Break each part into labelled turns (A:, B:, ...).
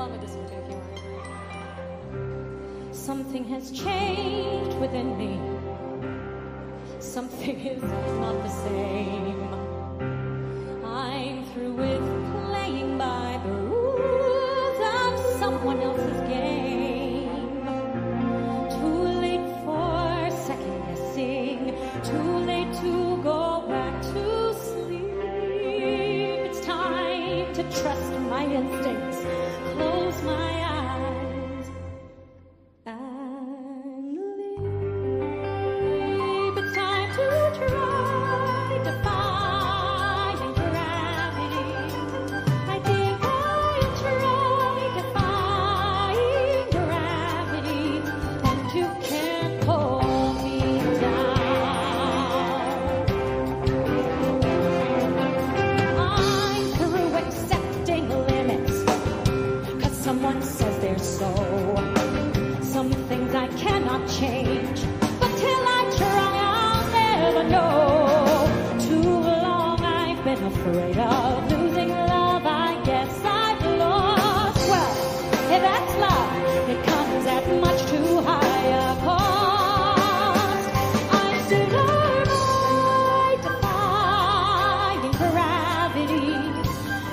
A: along with this one too if you want. Something has changed within me. Something is not the same. I'm through with playing by the rules of someone else's game. Too late for second guessing. Too late to go back to sleep. It's time to trust my instincts. Close my eyes and leave. It's time to try defying gravity. I think I'll try defying gravity, and you can't pull me down. I'm through accepting limits, 'cause someone says they're so. Some things I cannot change, but till I try, I'll never know. Too long I've been afraid of losing love. I guess I've lost. Well, if that's love, it comes at much too high a cost. I'm still alive, defying gravity.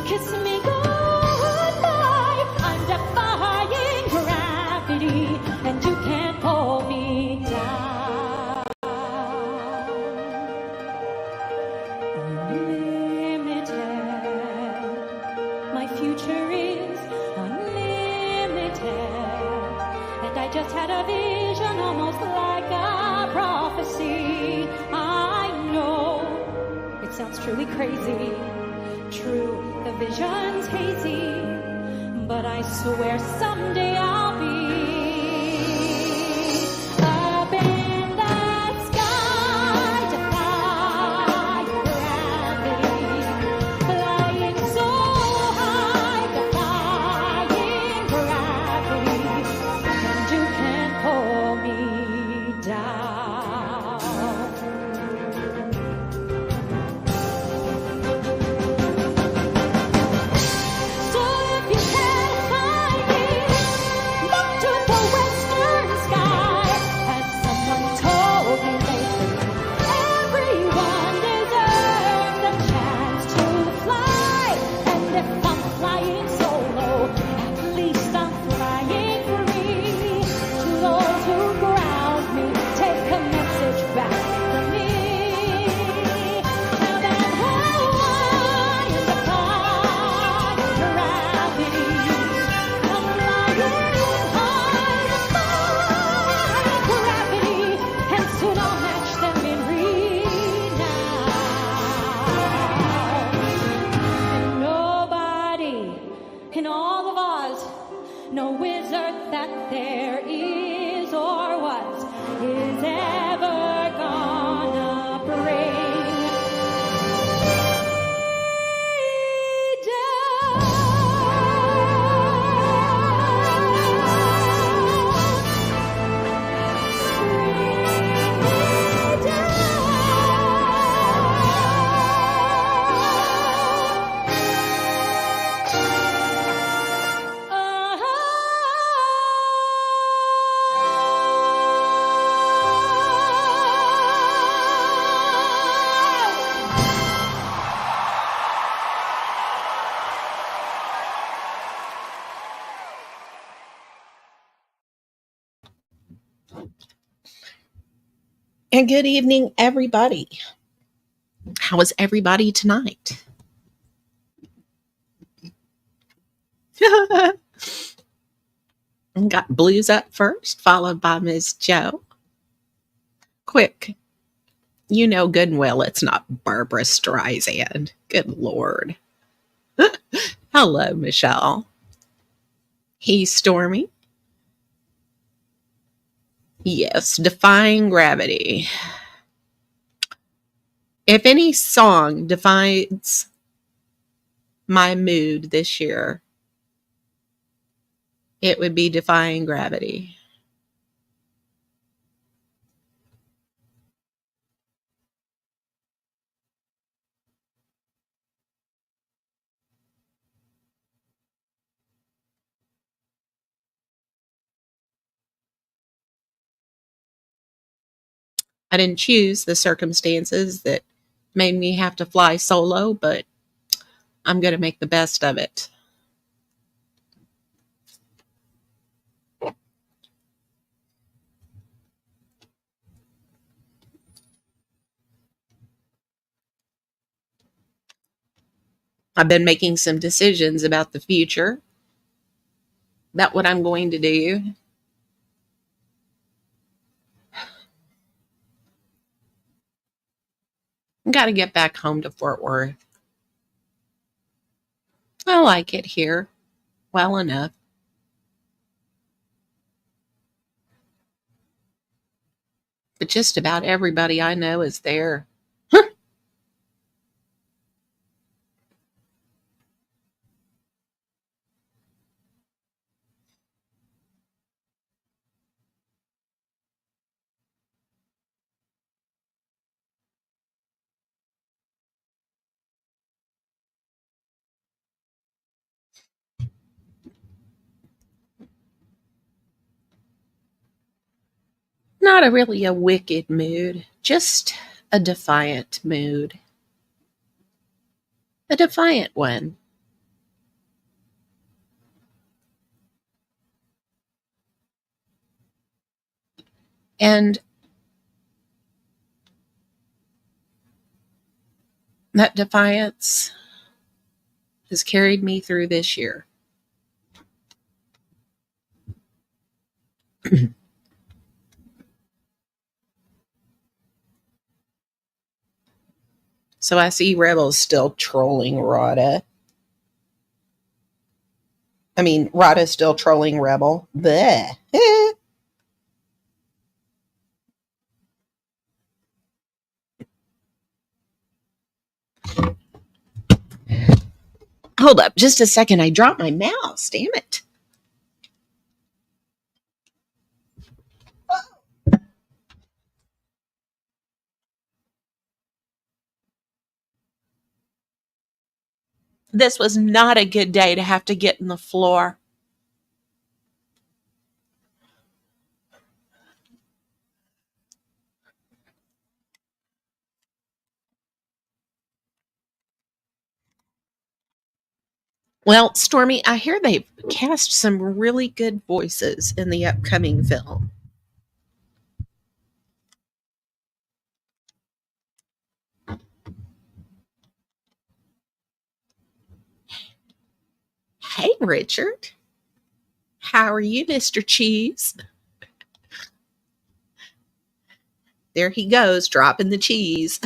A: Kiss me goodbye. I'm defying gravity, and you can't pull me down. Unlimited. My future is unlimited. And I just had a vision, almost like a prophecy. I know it sounds truly crazy. True, the vision's hazy, but I swear someday I'll be up in the sky, defying gravity, flying so high, defying gravity, and you can't pull me down. So if you can't find me, look to the western sky. As someone told me lately, everyone deserves a chance to fly. And if I'm flying solo, at least I'm flying free. To those who ground me, take a message back from me. Now that I am defying gravity, I'm flying high, defying gravity, and soon I'll match them in renown. And nobody in all of Oz, no wizard that there is or was, is ever gonna bring me down.
B: And good evening, everybody. How is everybody tonight? Got Blues up first, followed by Ms. Joe. Quick, you know good and well it's not Barbara Streisand. Good Lord. Hello, Michelle. He's Stormy. Yes, Defying Gravity. If any song defines my mood this year, it would be Defying Gravity. didn't choose the circumstances that made me have to fly solo, but I'm going to make the best of it. I've been making some decisions about the future, about what I'm going to do. I've got to get back home to Fort Worth. I like it here well enough. But just about everybody I know is there. Not a really a wicked mood, just a defiant mood. A defiant one. And that defiance has carried me through this year. So I see Rebels still trolling Rada. Rada's still trolling Rebel. Bleh. Hold up just a second. I dropped my mouse. Damn it. This was not a good day to have to get in the floor. Well, Stormy, I hear they've cast some really good voices in the upcoming film. Hey, Richard. How are you, Mr. Cheese? There he goes, dropping the cheese.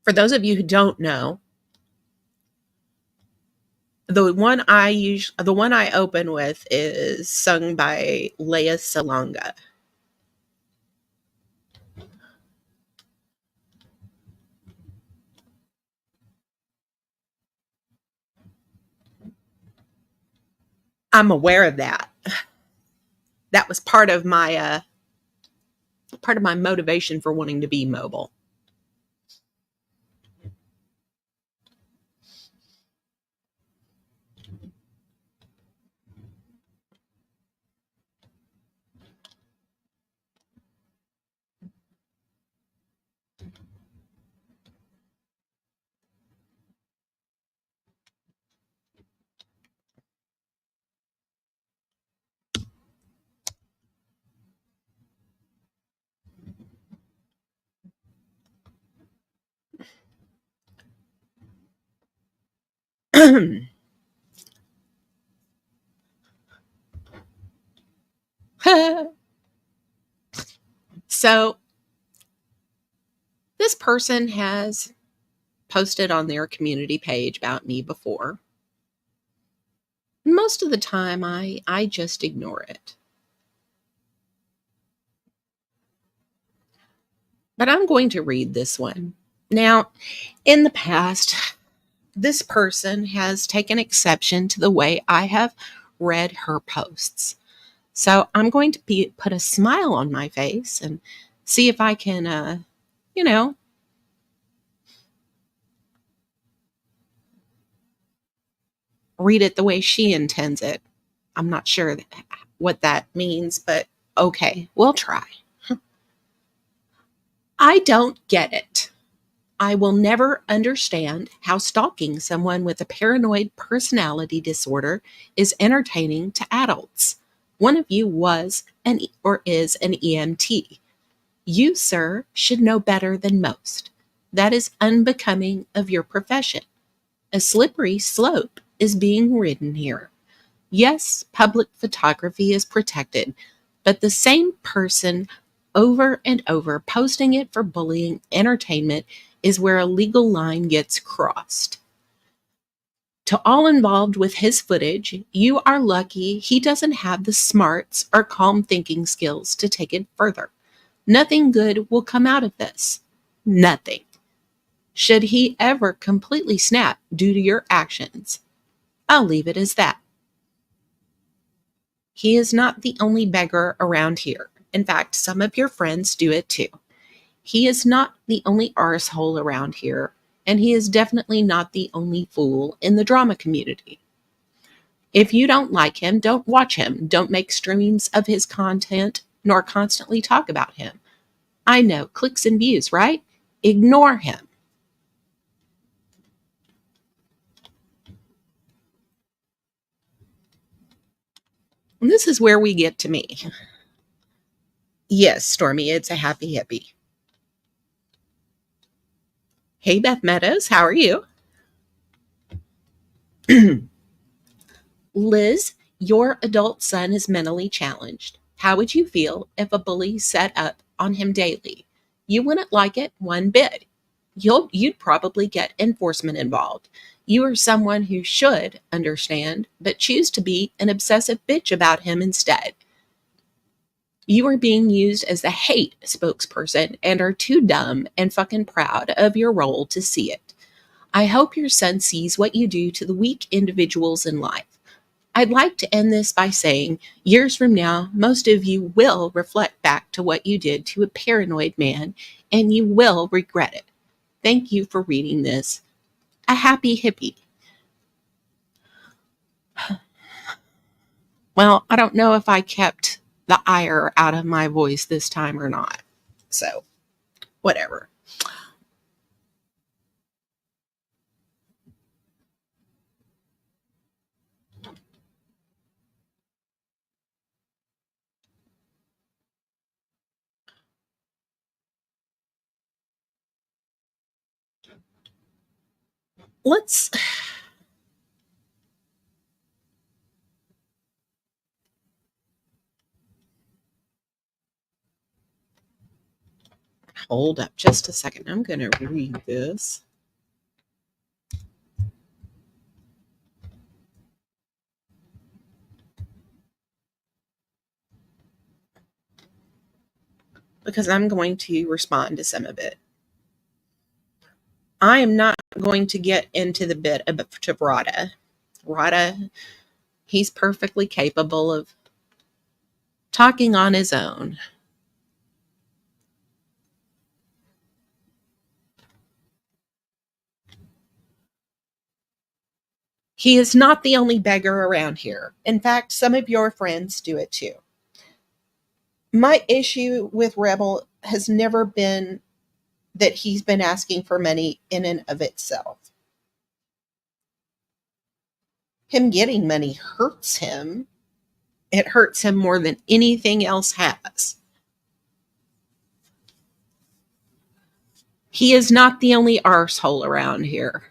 B: For those of you who don't know, the one I open with is sung by Lea Salonga. I'm aware of that. That was part of my motivation for wanting to be mobile. So this person has posted on their community page about me before. Most of the time, I just ignore it. But I'm going to read this one. Now, in the past, this person has taken exception to the way I have read her posts. So I'm going to put a smile on my face and see if I can, read it the way she intends it. I'm not sure what that means, but okay, we'll try. I don't get it. I will never understand how stalking someone with a paranoid personality disorder is entertaining to adults. One of you was an or is an EMT. You, sir, should know better than most. That is unbecoming of your profession. A slippery slope is being ridden here. Yes, public photography is protected, but the same person over and over posting it for bullying entertainment is where a legal line gets crossed. To all involved with his footage, you are lucky he doesn't have the smarts or calm thinking skills to take it further. Nothing good will come out of this. Nothing. Should he ever completely snap due to your actions, I'll leave it as that. He is not the only beggar around here. In fact, some of your friends do it too. He is not the only arsehole around here, and he is definitely not the only fool in the drama community. If you don't like him, don't watch him. Don't make streams of his content, nor constantly talk about him. I know, clicks and views, right? Ignore him. And this is where we get to me. Yes, Stormy, it's a happy hippie. Hey, Beth Meadows, how are you? Liz, your adult son is mentally challenged. How would you feel if a bully set up on him daily? You wouldn't like it one bit. You'd probably get enforcement involved. You are someone who should understand, but choose to be an obsessive bitch about him instead. You are being used as the hate spokesperson and are too dumb and fucking proud of your role to see it. I hope your son sees what you do to the weak individuals in life. I'd like to end this by saying, years from now, most of you will reflect back to what you did to a paranoid man, and you will regret it. Thank you for reading this. A happy hippie. Well, I don't know if I kept the ire out of my voice this time or not. So, whatever. Let's hold up just a second. I'm going to read this. Because I'm going to respond to some of it. I am not going to get into the bit about to Rada. Rada, he's perfectly capable of talking on his own. He is not the only beggar around here. In fact, some of your friends do it too. My issue with Rebel has never been that he's been asking for money in and of itself. Him getting money hurts him. It hurts him more than anything else has. He is not the only arsehole around here.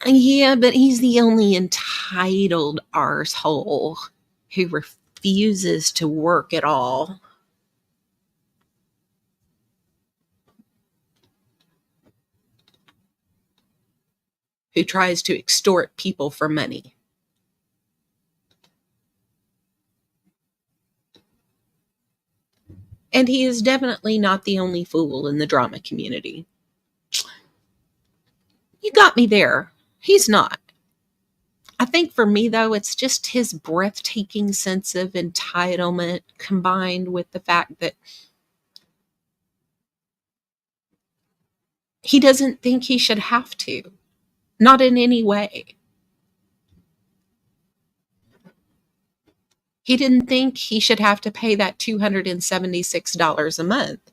B: Yeah, but he's the only entitled arsehole who refuses to work at all. Who tries to extort people for money. And he is definitely not the only fool in the drama community. You got me there. He's not. I think for me, though, it's just his breathtaking sense of entitlement combined with the fact that He doesn't think he should have to, not in any way. He didn't think he should have to pay that $276 a month.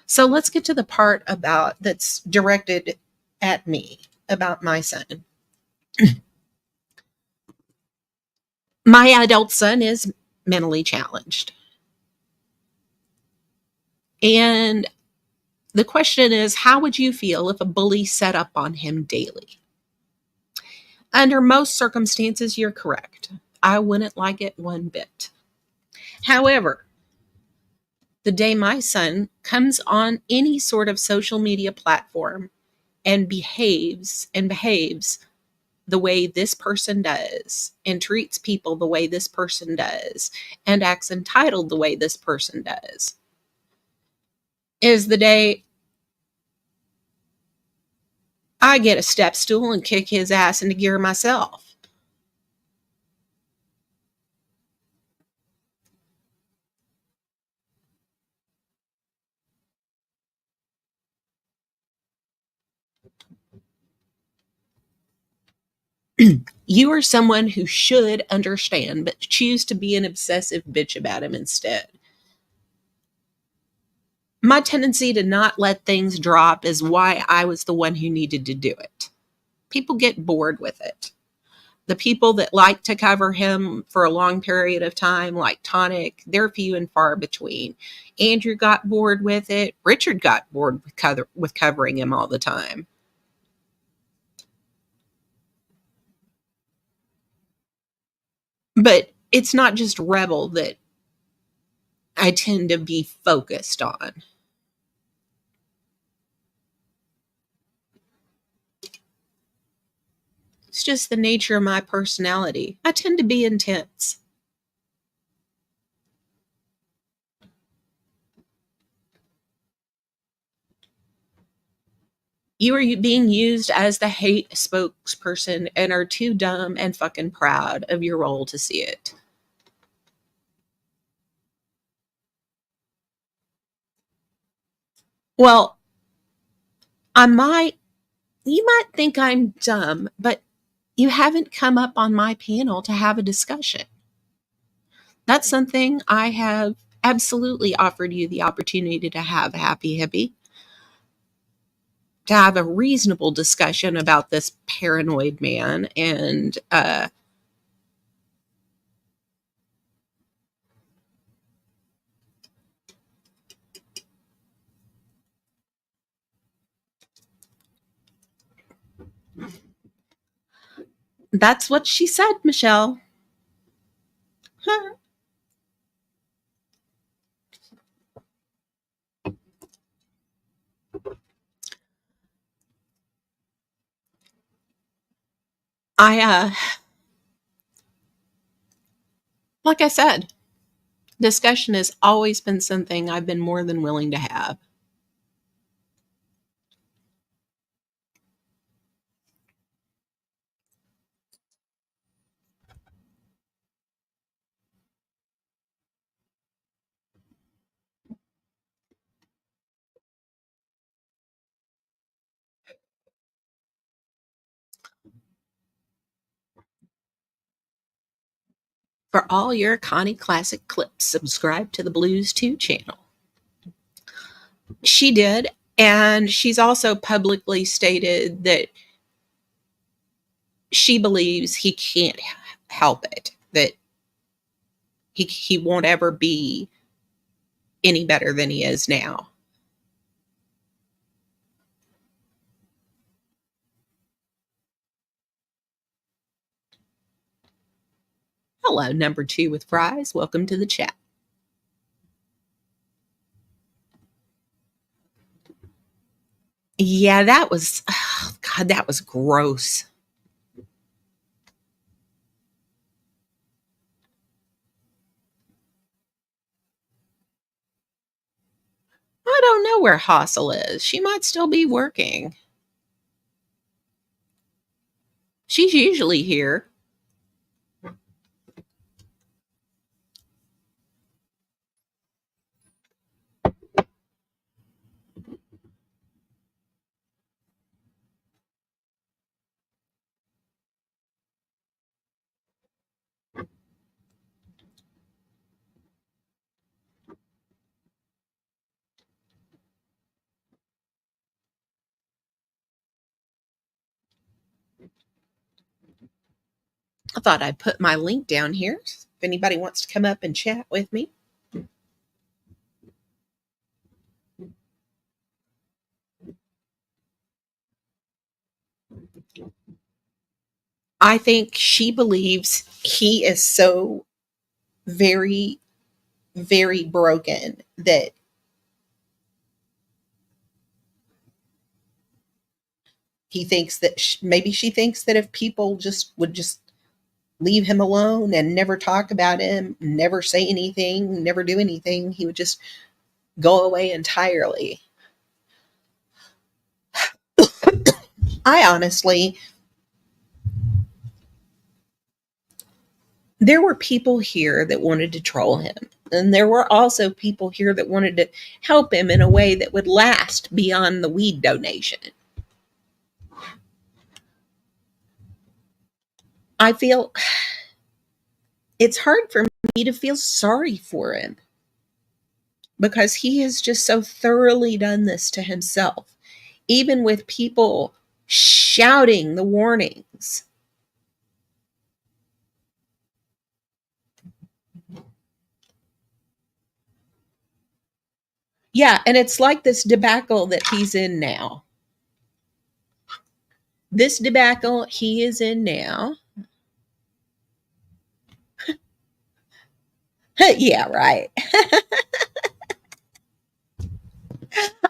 B: So let's get to the part about that's directed at me about my son. My adult son is mentally challenged. And the question is, how would you feel if a bully set up on him daily? Under most circumstances, you're correct. I wouldn't like it one bit. However, the day my son comes on any sort of social media platform and behaves the way this person does and treats people the way this person does and acts entitled the way this person does is the day I get a step stool and kick his ass into gear myself. You are someone who should understand, but choose to be an obsessive bitch about him instead. My tendency to not let things drop is why I was the one who needed to do it. People get bored with it. The people that like to cover him for a long period of time, like Tonic, they're few and far between. Andrew got bored with it. Richard got bored with covering him all the time. But it's not just Rebel that I tend to be focused on. It's just the nature of my personality. I tend to be intense. You are being used as the hate spokesperson and are too dumb and fucking proud of your role to see it. Well, you might think I'm dumb, but you haven't come up on my panel to have a discussion. That's something I have absolutely offered you the opportunity to have, Happy Hippie, to have a reasonable discussion about this paranoid man. And that's what she said, Michelle. I, like I said, discussion has always been something I've been more than willing to have. For all your Connie Classic clips, subscribe to the Blues 2 channel. She did, and she's also publicly stated that she believes he can't help it, that he won't ever be any better than he is now. Hello, number 2 with fries. Welcome to the chat. Yeah, that was, oh God, that was gross. I don't know where Hassel is. She might still be working. She's usually here. I thought I'd put my link down here if anybody wants to come up and chat with me. I think she believes he is so very, very broken that he thinks that maybe she thinks that if people just would just leave him alone and never talk about him, never say anything, never do anything, he would just go away entirely. I honestly, there were people here that wanted to troll him. And there were also people here that wanted to help him in a way that would last beyond the weed donation. I feel it's hard for me to feel sorry for him because he has just so thoroughly done this to himself, even with people shouting the warnings. Yeah, and it's like this debacle that he's in now. This debacle he is in now. Yeah, right.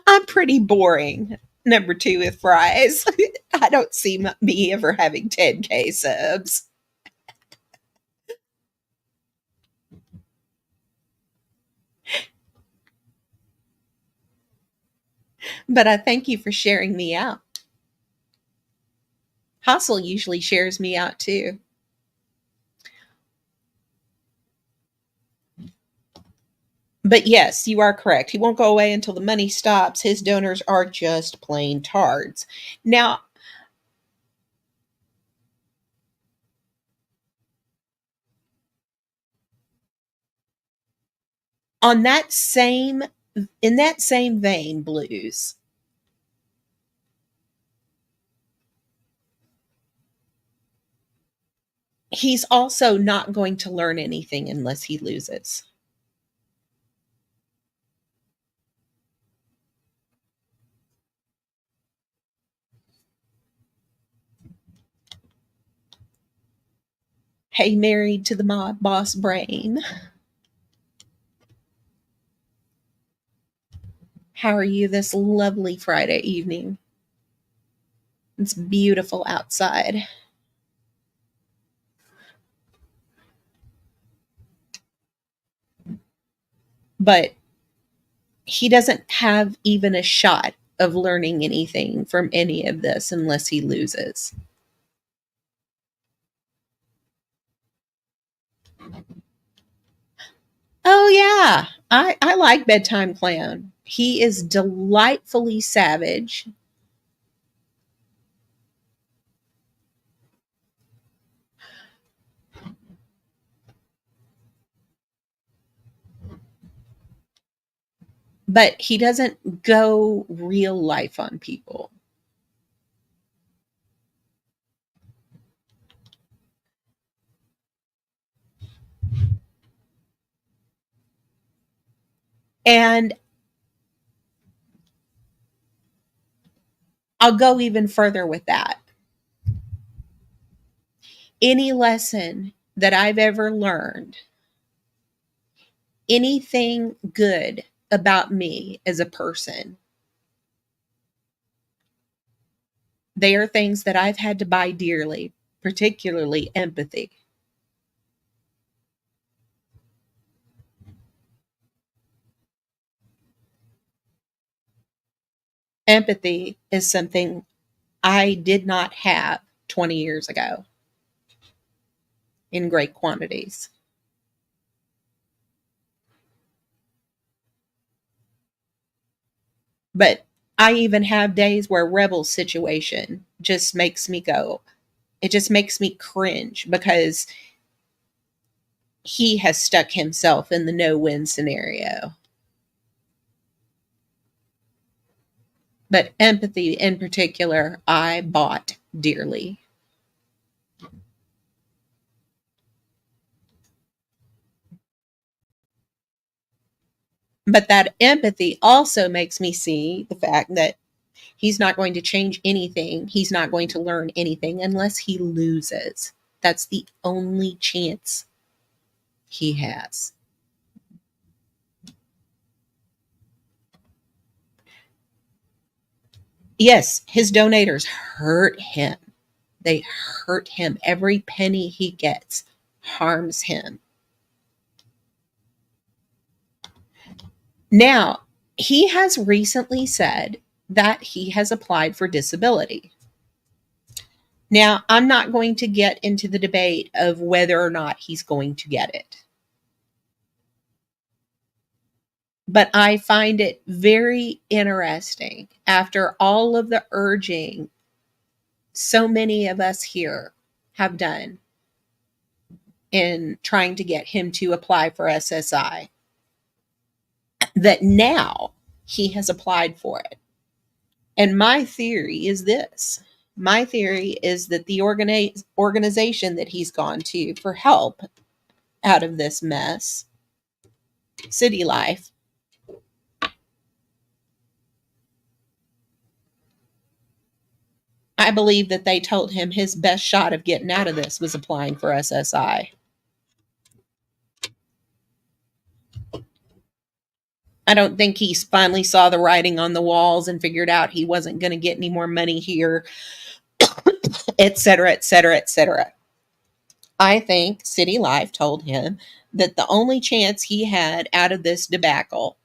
B: I'm pretty boring. Number two with fries. I don't see me ever having 10K subs. But I thank you for sharing me out. Hustle usually shares me out too. But yes, you are correct. He won't go away until the money stops. His donors are just plain tards. Now, on that same in that same vein, Blues, he's also not going to learn anything unless he loses. Hey, married to the mob boss brain. How are you this lovely Friday evening? It's beautiful outside. But he doesn't have even a shot of learning anything from any of this unless he loses. Oh, yeah. I like Bedtime Clown. He is delightfully savage. But he doesn't go real life on people. And I'll go even further with that. Any lesson that I've ever learned, anything good about me as a person, they are things that I've had to buy dearly, particularly empathy. Empathy is something I did not have 20 years ago in great quantities. But I even have days where Rebel's situation just makes me go, it just makes me cringe because he has stuck himself in the no win scenario. But empathy in particular, I bought dearly. But that empathy also makes me see the fact that he's not going to change anything. He's not going to learn anything unless he loses. That's the only chance he has. Yes, his donators hurt him. They hurt him. Every penny he gets harms him. Now, he has recently said that he has applied for disability. Now, I'm not going to get into the debate of whether or not he's going to get it. But I find it very interesting after all of the urging so many of us here have done in trying to get him to apply for SSI that now he has applied for it. And my theory is this. My theory is that the organization that he's gone to for help out of this mess, City Life, I believe that they told him his best shot of getting out of this was applying for SSI. I don't think he finally saw the writing on the walls and figured out he wasn't going to get any more money here, et cetera, et cetera, et cetera. I think City Life told him that the only chance he had out of this debacle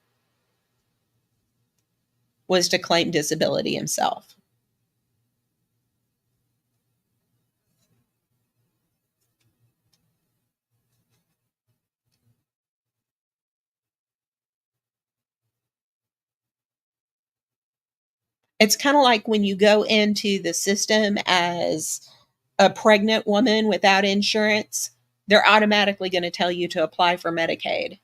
B: was to claim disability himself. It's kind of like when you go into the system as a pregnant woman without insurance, they're automatically going to tell you to apply for Medicaid.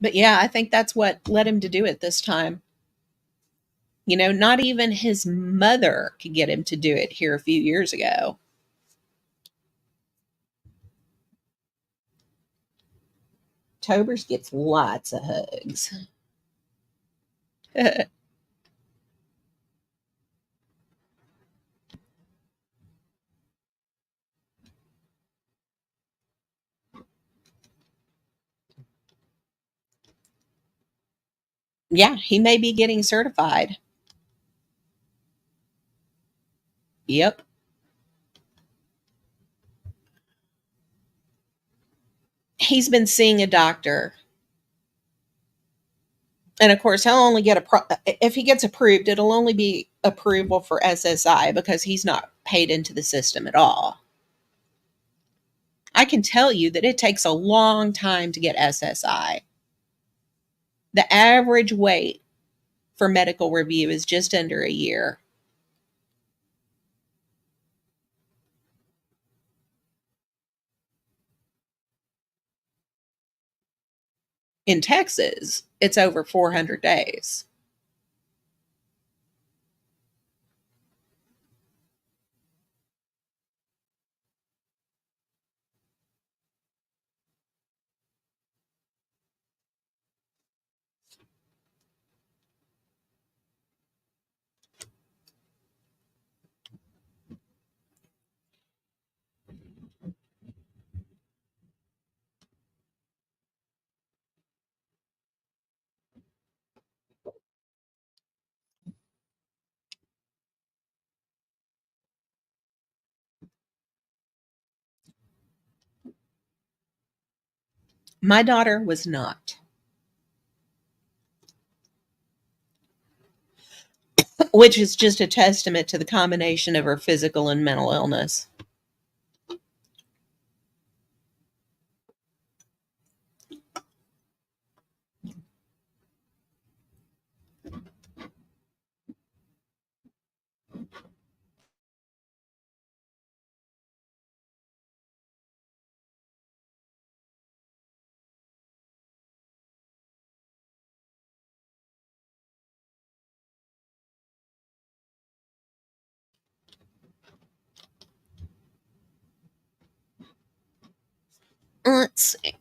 B: But yeah, I think that's what led him to do it this time. You know, not even his mother could get him to do it here a few years ago. Tobers gets lots of hugs. Yeah, he may be getting certified. Yep. He's been seeing a doctor. And of course, he'll only get if he gets approved, it'll only be approval for SSI because he's not paid into the system at all. I can tell you that it takes a long time to get SSI. The average wait for medical review is just under a year. In Texas, it's over 400 days. My daughter was not, which is just a testament to the combination of her physical and mental illness. Let's see.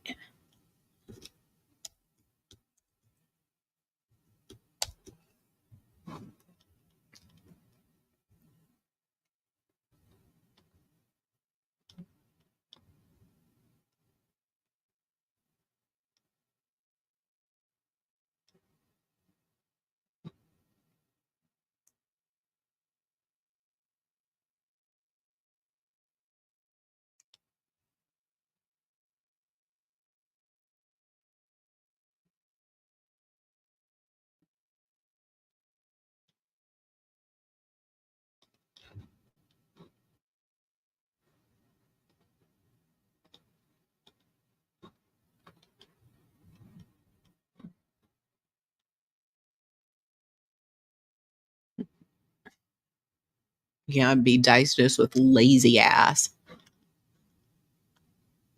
B: Yeah, be diced with lazy ass.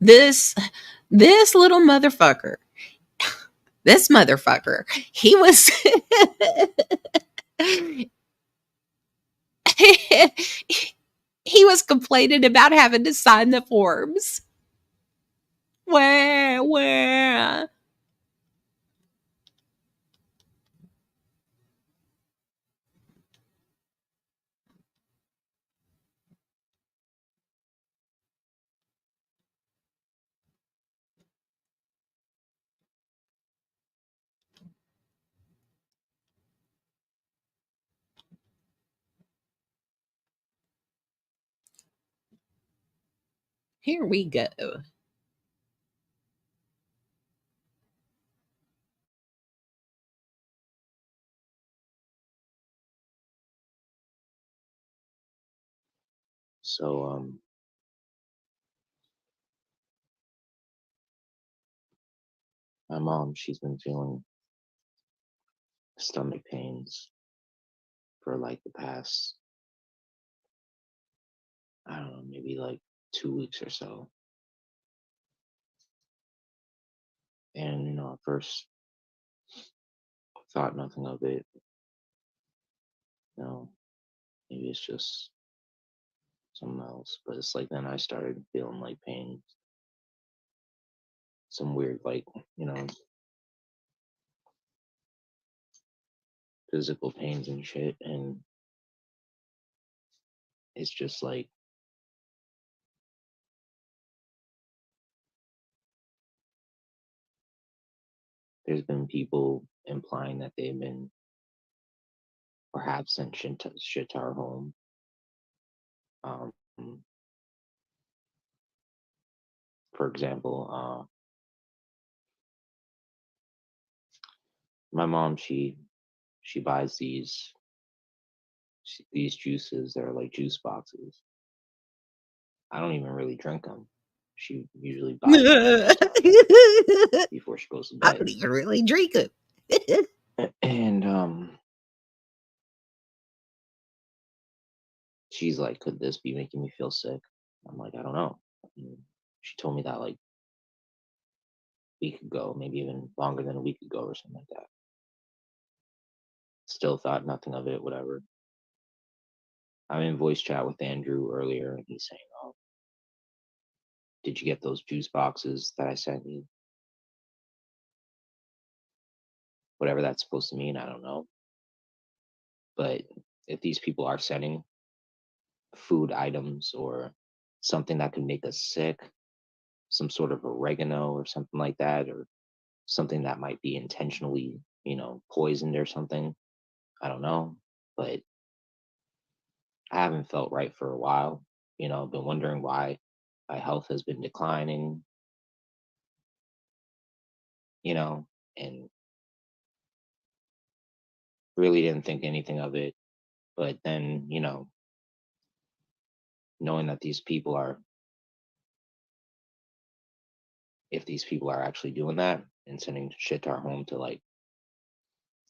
B: This little motherfucker. This motherfucker. He was he was complaining about having to sign the forms. Where? Here we go.
C: So, my mom, she's been feeling stomach pains for like the past, I don't know, maybe like 2 weeks or so. And, at first thought nothing of it. You know, maybe it's just something else. But it's like then I started feeling like pain, some weird, like, physical pains and shit. And it's just like, there's been people implying that they've been perhaps sent shit to our home. Um, for example, my mom, she buys these juices. They're like juice boxes. I don't even really drink them. She usually buys them before she goes to
B: I
C: bed.
B: don't even really drink it.
C: And she's like, "Could this be making me feel sick?" I'm like, "I don't know." She told me that like a week ago, maybe even longer than a week ago or something like that. Still thought nothing of it, whatever. I'm in voice chat with Andrew earlier, and he's saying, "Oh, did you get those juice boxes that I sent you?" Whatever that's supposed to mean, I don't know. But if these people are sending food items or something that could make us sick, some sort of oregano or something like that, or something that might be intentionally, poisoned or something, I don't know. But I haven't felt right for a while. Been wondering why my health has been declining, and really didn't think anything of it. But then, knowing that if these people are actually doing that and sending shit to our home to like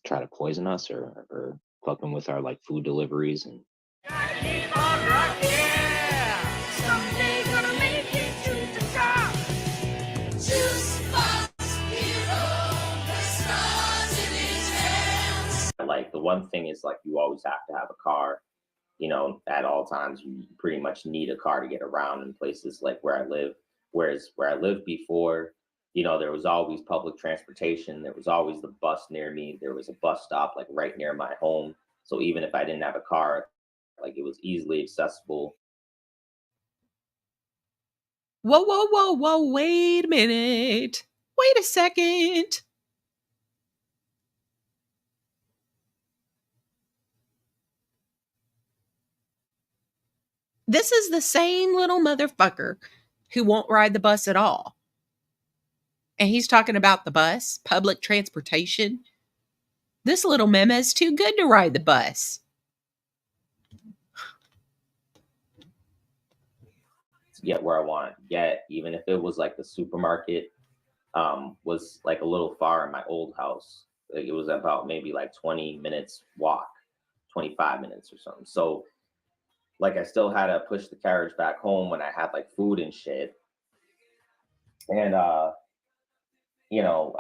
C: try to poison us or fucking with our like food deliveries and like the one thing is like you always have to have a car, at all times. You pretty much need a car to get around in places like where I live.
D: Whereas where I lived before, there was always public transportation. There was always the bus near me. There was a bus stop like right near my home. So even if I didn't have a car, like it was easily accessible.
B: Whoa, whoa, whoa, whoa, wait a minute. Wait a second. This is the same little motherfucker who won't ride the bus at all. And he's talking about the bus, public transportation. This little meme too good to ride the bus.
D: To get where I wanted to get, even if it was like the supermarket was like a little far in my old house. Like it was about maybe like 20 minutes walk, 25 minutes or something. So like I still had to push the carriage back home when I had like food and shit. And I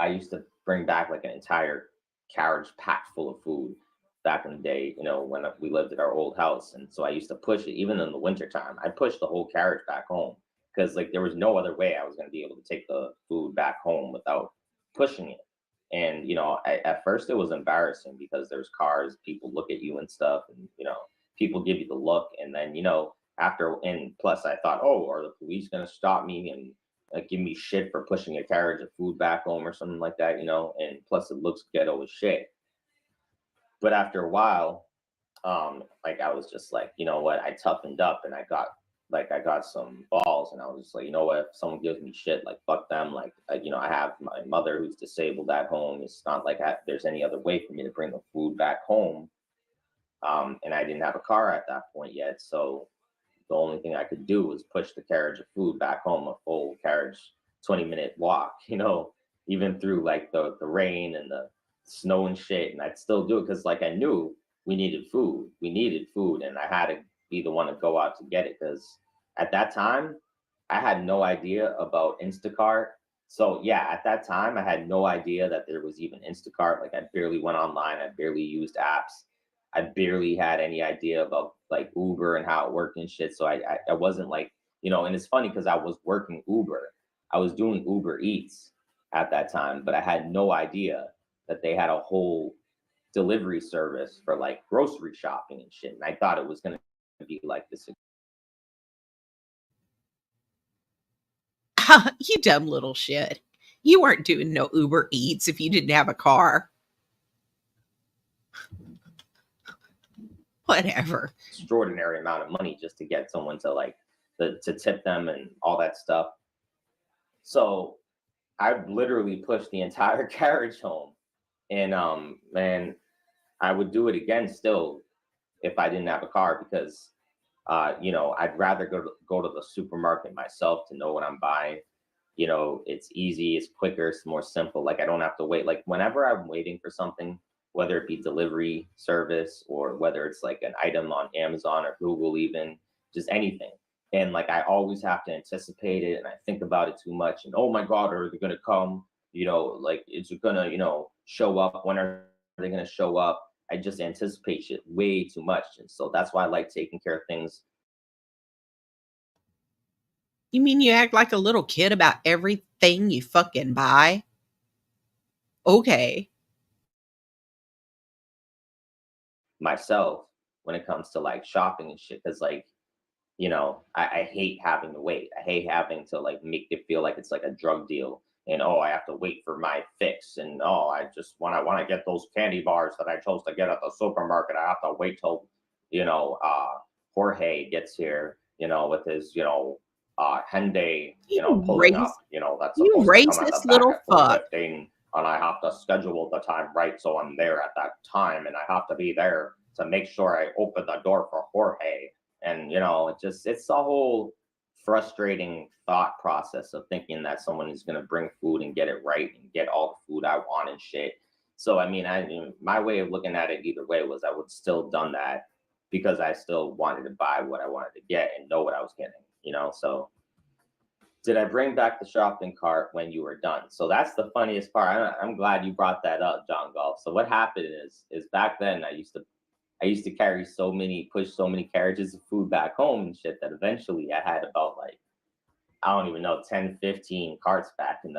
D: used to bring back like an entire carriage packed full of food back in the day, when we lived at our old house. And so I used to push it even in the wintertime. I pushed the whole carriage back home because like there was no other way I was going to be able to take the food back home without pushing it. And, at first it was embarrassing because there's cars, people look at you and stuff, and, people give you the look. And then, and plus I thought, oh, are the police going to stop me and give me shit for pushing a carriage of food back home or something like that, and plus it looks ghetto as shit. But after a while, like I was just like, you know what, I toughened up and I got some balls, and I was just like, you know what, if someone gives me shit, like fuck them. Like, I have my mother who's disabled at home. It's not like there's any other way for me to bring the food back home. And I didn't have a car at that point yet. So the only thing I could do was push the carriage of food back home, a full carriage, 20-minute walk, even through like the rain and the snow and shit. And I'd still do it because like I knew we needed food. We needed food. And I had to be the one to go out to get it because at that time, I had no idea about Instacart. So yeah, at that time, I had no idea that there was even Instacart. Like I barely went online. I barely used apps. I barely had any idea about like Uber and how it worked and shit. So I wasn't like, and it's funny because I was working Uber. I was doing Uber Eats at that time, but I had no idea that they had a whole delivery service for like grocery shopping and shit. And I thought it was going to be like this.
B: You dumb little shit. You weren't doing no Uber Eats if you didn't have a car. Whatever.
D: Extraordinary amount of money just to get someone to like to tip them and all that stuff. So I literally pushed the entire carriage home. And man, I would do it again still if I didn't have a car because I'd rather go to the supermarket myself to know what I'm buying. It's easy, it's quicker, it's more simple. Like I don't have to wait. Like whenever I'm waiting for something, whether it be delivery service or whether it's like an item on Amazon or Google, even just anything. And like I always have to anticipate it and I think about it too much. And oh my God, are they gonna come? Like is it gonna, show up? When are they gonna show up? I just anticipate shit way too much. And so that's why I like taking care of things.
B: You mean you act like a little kid about everything you fucking buy? Okay.
D: Myself when it comes to like shopping and shit. Cause like, I hate having to wait. I hate having to like make it feel like it's like a drug deal. And oh, I have to wait for my fix. And oh, I just when I want to get those candy bars that I chose to get at the supermarket, I have to wait till, Jorge gets here, with his, Hyundai, pulling up, that's
B: you
D: supposed to come at
B: racist
D: the back
B: little
D: at
B: fuck.
D: 4:15. And I have to schedule the time right so I'm there at that time. And I have to be there to make sure I open the door for Jorge. And it's a whole frustrating thought process of thinking that someone is going to bring food and get it right and get all the food I want and shit. So I mean, my way of looking at it either way was I would still done that because I still wanted to buy what I wanted to get and know what I was getting. So did I bring back the shopping cart when you were done? So that's the funniest part. I'm glad you brought that up, John Golf. So what happened is back then I used to push so many carriages of food back home and shit that eventually I had about like I don't even know, 10, 15 carts back in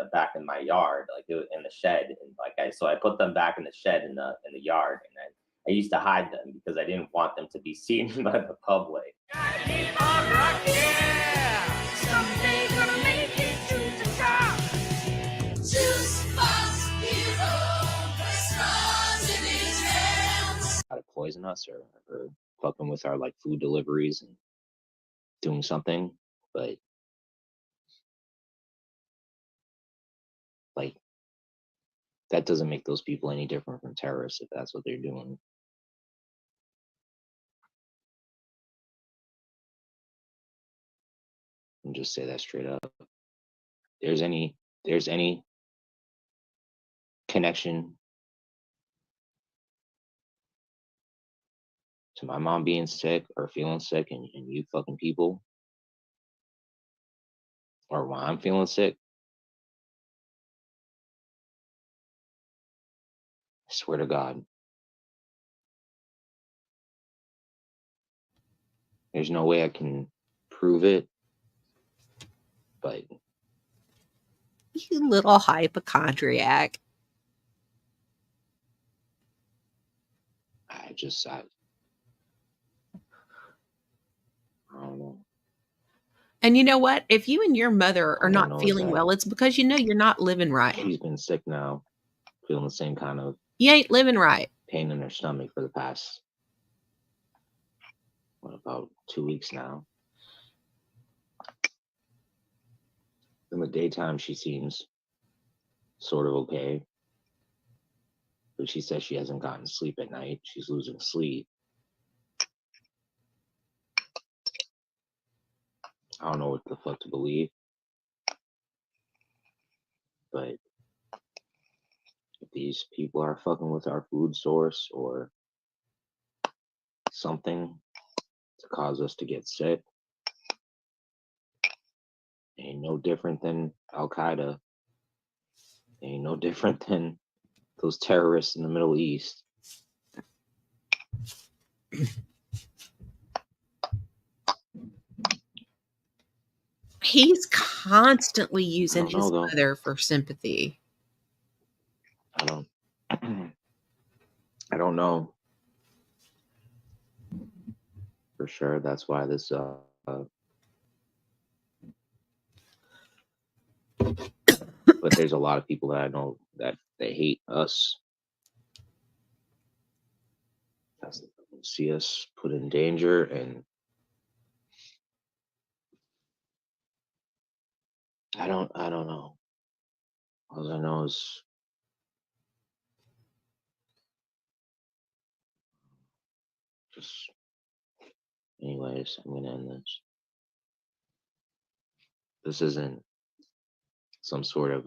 D: my yard, like in the shed. And so I put them back in the shed in the yard. And I used to hide them because I didn't want them to be seen by the public.
C: Try to poison us or fucking with our like food deliveries and doing something, but like that doesn't make those people any different from terrorists if that's what they're doing. And just say that straight up. There's any connection to my mom being sick or feeling sick and you fucking people, or why I'm feeling sick, I swear to God, there's no way I can prove it, but
B: You little hypochondriac.
C: I don't know.
B: And you know what? If you and your mother
C: All
B: are
C: I
B: not
C: know is
B: feeling
C: that
B: well, it's because you know you're not living right.
C: she's been sick now, feeling the same kind of
B: You ain't living right.
C: pain in her stomach for the past, about 2 weeks now. In the daytime, she seems sort of okay, but she says she hasn't gotten sleep at night. She's losing sleep. I don't know what the fuck to believe, but if these people are fucking with our food source or something to cause us to get sick, ain't no different than Al Qaeda. Ain't no different than those terrorists in the Middle East.
B: He's constantly using
C: don't know,
B: his
C: though.
B: mother for sympathy.
C: I don't. I don't know for sure. That's why this. But there's a lot of people that I know that they hate us. That's, see us put in danger, and I don't know. All I know is just. Anyways, I'm gonna end this. This isn't some sort of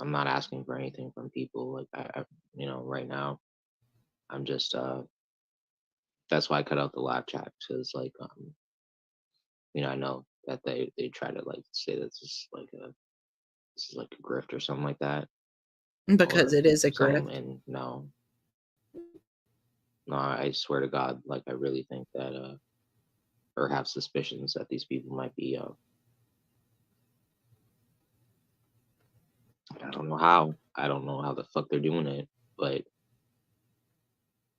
C: I'm not asking for anything from people. Like I right now, I'm just that's why I cut out the live chat, because like I know that they try to like say that this is like a grift or something like that,
B: Because
C: or
B: it is a
C: something.
B: grift.
C: And no, I swear to God, like I really think that or have suspicions that these people might be I don't know how. I don't know how the fuck they're doing it, but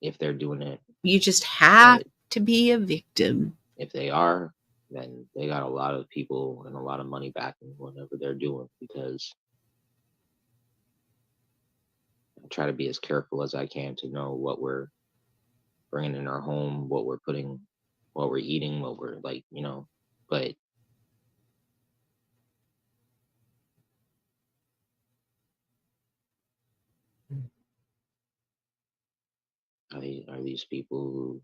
C: if they're doing it,
B: You just have
C: but
B: to be a victim.
C: if they are, then they got a lot of people and a lot of money backing whatever they're doing, because I try to be as careful as I can to know what we're bringing in our home, what we're putting, what we're eating, what we're like, but are these people who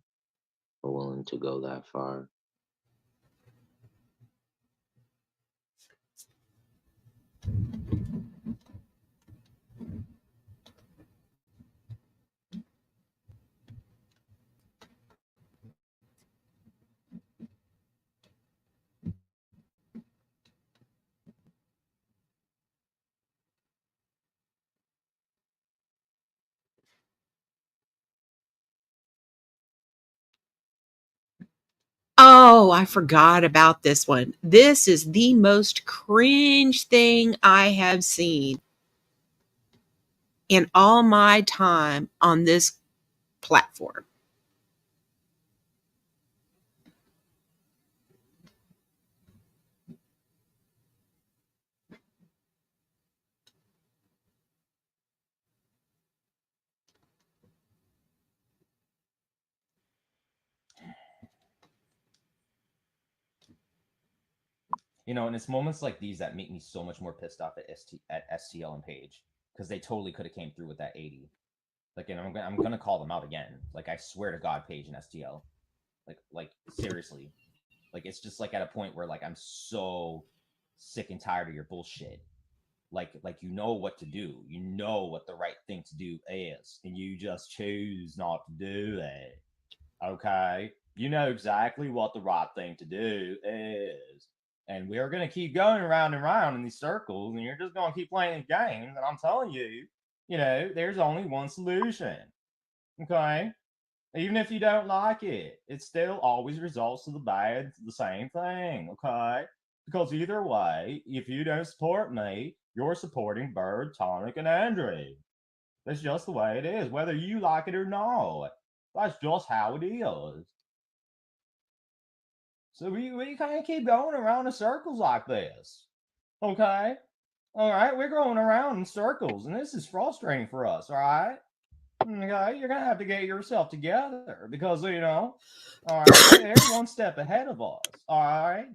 C: are willing to go that far?
B: Oh, I forgot about this one. This is the most cringe thing I have seen in all my time on this platform.
E: And it's moments like these that make me so much more pissed off at STL and Page, because they totally could have came through with that 80. Like, and I'm gonna call them out again. Like, I swear to God, Page and STL. Like seriously. Like, it's just like at a point where like I'm so sick and tired of your bullshit. Like you know what to do. You know what the right thing to do is, and you just choose not to do it. Okay? You know exactly what the right thing to do is. And we're going to keep going around and around in these circles, and you're just going to keep playing games. And I'm telling you, there's only one solution. Okay? Even if you don't like it, it still always results to the same thing. Okay? Because either way, if you don't support me, you're supporting Bird, Tonic, and Andrew. That's just the way it is, whether you like it or not. That's just how it is. So we kind of keep going around in circles like this. Okay? All right, we're going around in circles, and this is frustrating for us, all right? Okay, you're going to have to get yourself together because, all right, they're one step ahead of us, all right?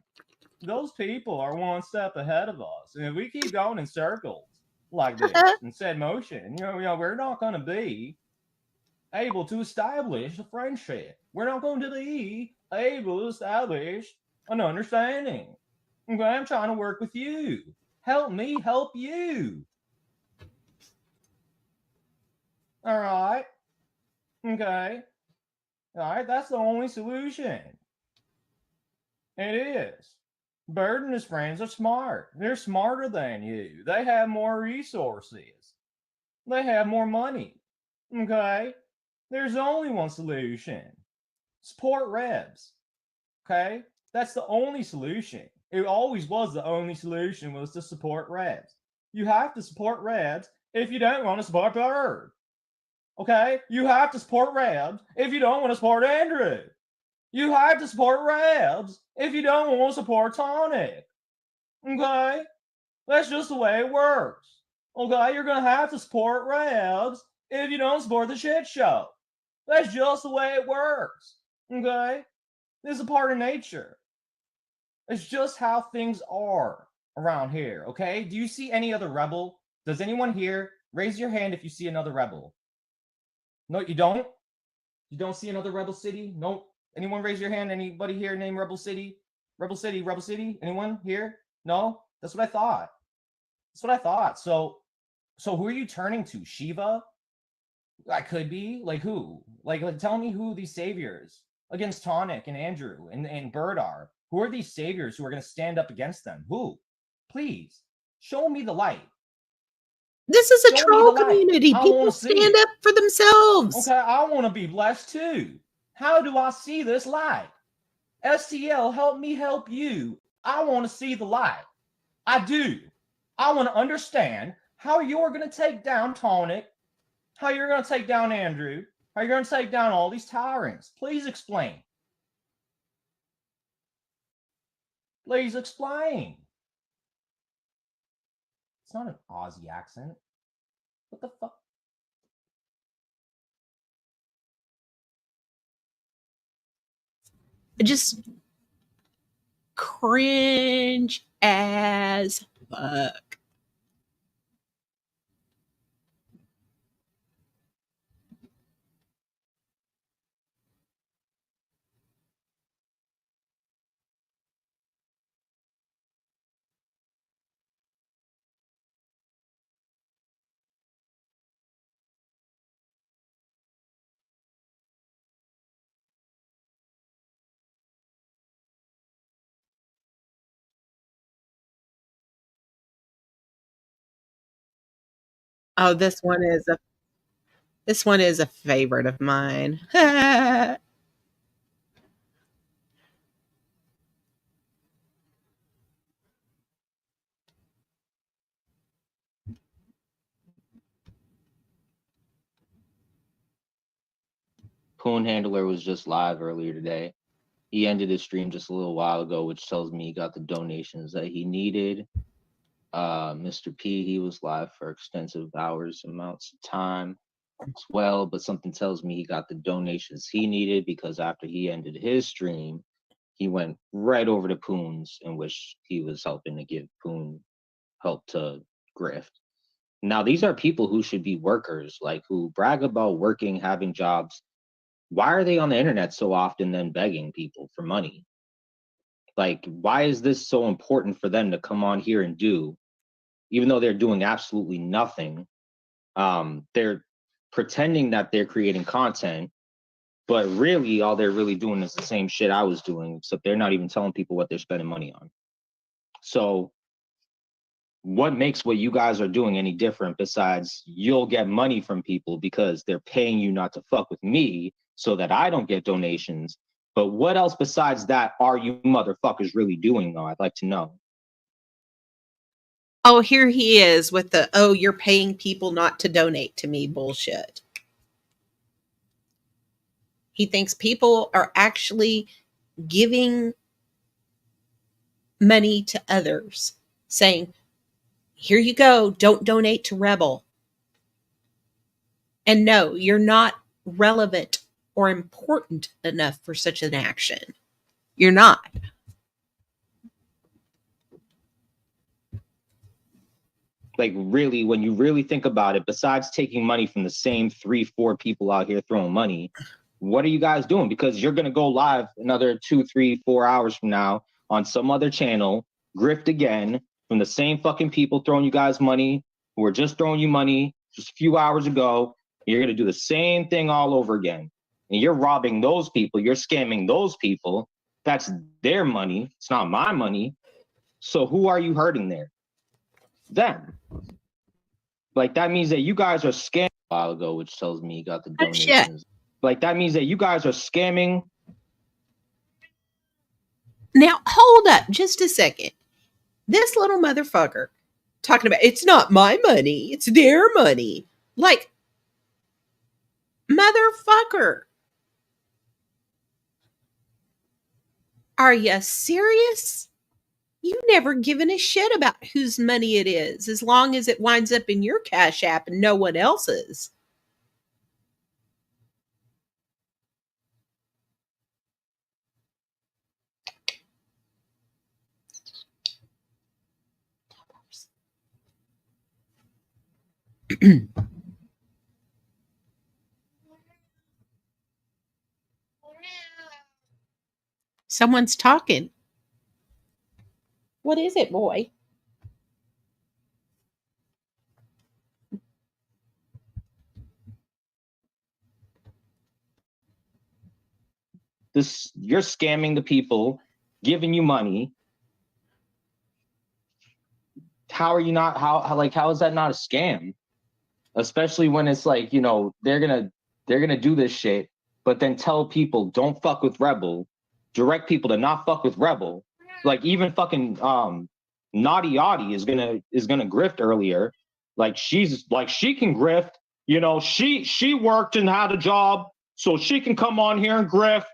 E: Those people are one step ahead of us. And if we keep going in circles like this in said motion, we're not going to be able to establish a friendship. We're not going to be able to establish an understanding. Okay, I'm trying to work with you. Help me help you. All right. Okay. All right. That's the only solution. It is. Bird and his friends are smart. They're smarter than you. They have more resources. They have more money. Okay. There's only one solution. Support Rebs. Okay? That's the only solution. It always was the only solution was to support Rebs. You have to support Rebs if you don't want to support Bird. Okay? You have to support Rebs if you don't want to support Andrew. You have to support Rebs if you don't want to support Tonic. Okay? That's just the way it works. Okay? You're going to have to support Rebs if you don't support the shit show. That's just the way it works. Okay? This is a part of nature. It's just how things are around here, okay? Do you see any other rebel? Does anyone here raise your hand if you see another rebel? No, you don't? You don't see another rebel city? Nope. Anyone raise your hand? Anybody here named Rebel City? Rebel City, Rebel City? Anyone here? No? That's what I thought. That's what I thought. So who are you turning to? Shiva? I could be. Like who? Like tell me who these saviors against Tonic and Andrew and Bird are. Who are these saviors who are going to stand up against them? Who? Please show me the light.
B: This is a
E: Show me
B: troll
E: the light.
B: community.
E: I
B: People
E: wanna see
B: stand
E: it.
B: up for themselves.
E: Okay, I want to be blessed too. How do I see this light? STL, help me help you. I want to see the light. I do. I want to understand how you're going to take down Tonic, how you're going to take down Andrew, how you're going to take down all these tyrants. Please explain. Please explain. It's not an Aussie accent. What the fuck?
B: Just cringe as fuck. Oh, this one is a favorite of mine.
C: Poon Handler was just live earlier today. He ended his stream just a little while ago, which tells me he got the donations that he needed. Mr. P, he was live for extensive amounts of time as well, but something tells me he got the donations he needed, because after he ended his stream, he went right over to Poon's, in which he was helping to give Poon help to grift. Now, these are people who should be workers, like who brag about working, having jobs. Why are they on the internet so often then begging people for money? Like, why is this so important for them to come on here and do, even though they're doing absolutely nothing? They're pretending that they're creating content, but really all they're really doing is the same shit I was doing, except they're not even telling people what they're spending money on. So what makes what you guys are doing any different besides you'll get money from people because they're paying you not to fuck with me so that I don't get donations? But what else besides that are you motherfuckers really doing, though? I'd like to know.
B: Oh, here he is with the, oh, you're paying people not to donate to me bullshit. He thinks people are actually giving money to others, saying, here you go, don't donate to Rebel. And no, you're not relevant or important enough for such an action. You're not.
C: Like, really, when you really think about it, besides taking money from the same 3-4 people out here throwing money, what are you guys doing? Because you're going to go live another 2, 3, 4 hours from now on some other channel, grift again from the same fucking people throwing you guys money, who were just throwing you money just a few hours ago. You're going to do the same thing all over again. And you're robbing those people. You're scamming those people. That's their money. It's not my money. So who are you hurting there? Them. Like, that means that you guys are scamming a while ago, which tells me you got the donations. Like, that means that you guys are scamming.
B: Now, hold up just a second. This little motherfucker talking about, it's not my money, it's their money. Like, motherfucker. Are you serious? You never given a shit about whose money it is, as long as it winds up in your Cash App and no one else's. Someone's talking. What is it, boy?
C: You're scamming the people, giving you money. How are you not? How is that not a scam? Especially when it's like, you know, they're gonna do this shit, but then tell people don't fuck with Rebel, direct people to not fuck with Rebel. Like, even fucking Naughty Yachty is gonna grift earlier. Like, she can grift. You know, she worked and had a job, so she can come on here and grift.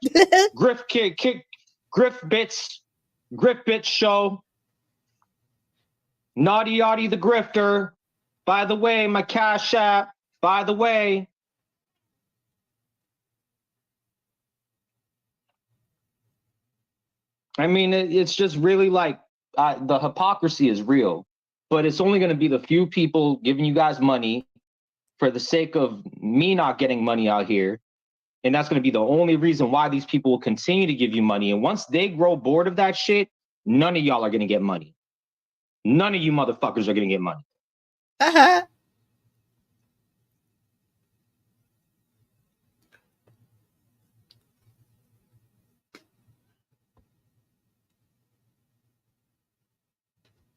C: Grift bits show. Naughty Yachty the grifter. By the way, my Cash App. By the way. I mean, it's just really like the hypocrisy is real, but it's only going to be the few people giving you guys money for the sake of me not getting money out here. And that's going to be the only reason why these people will continue to give you money. And once they grow bored of that shit, none of y'all are going to get money. None of you motherfuckers are going to get money.
B: Uh-huh.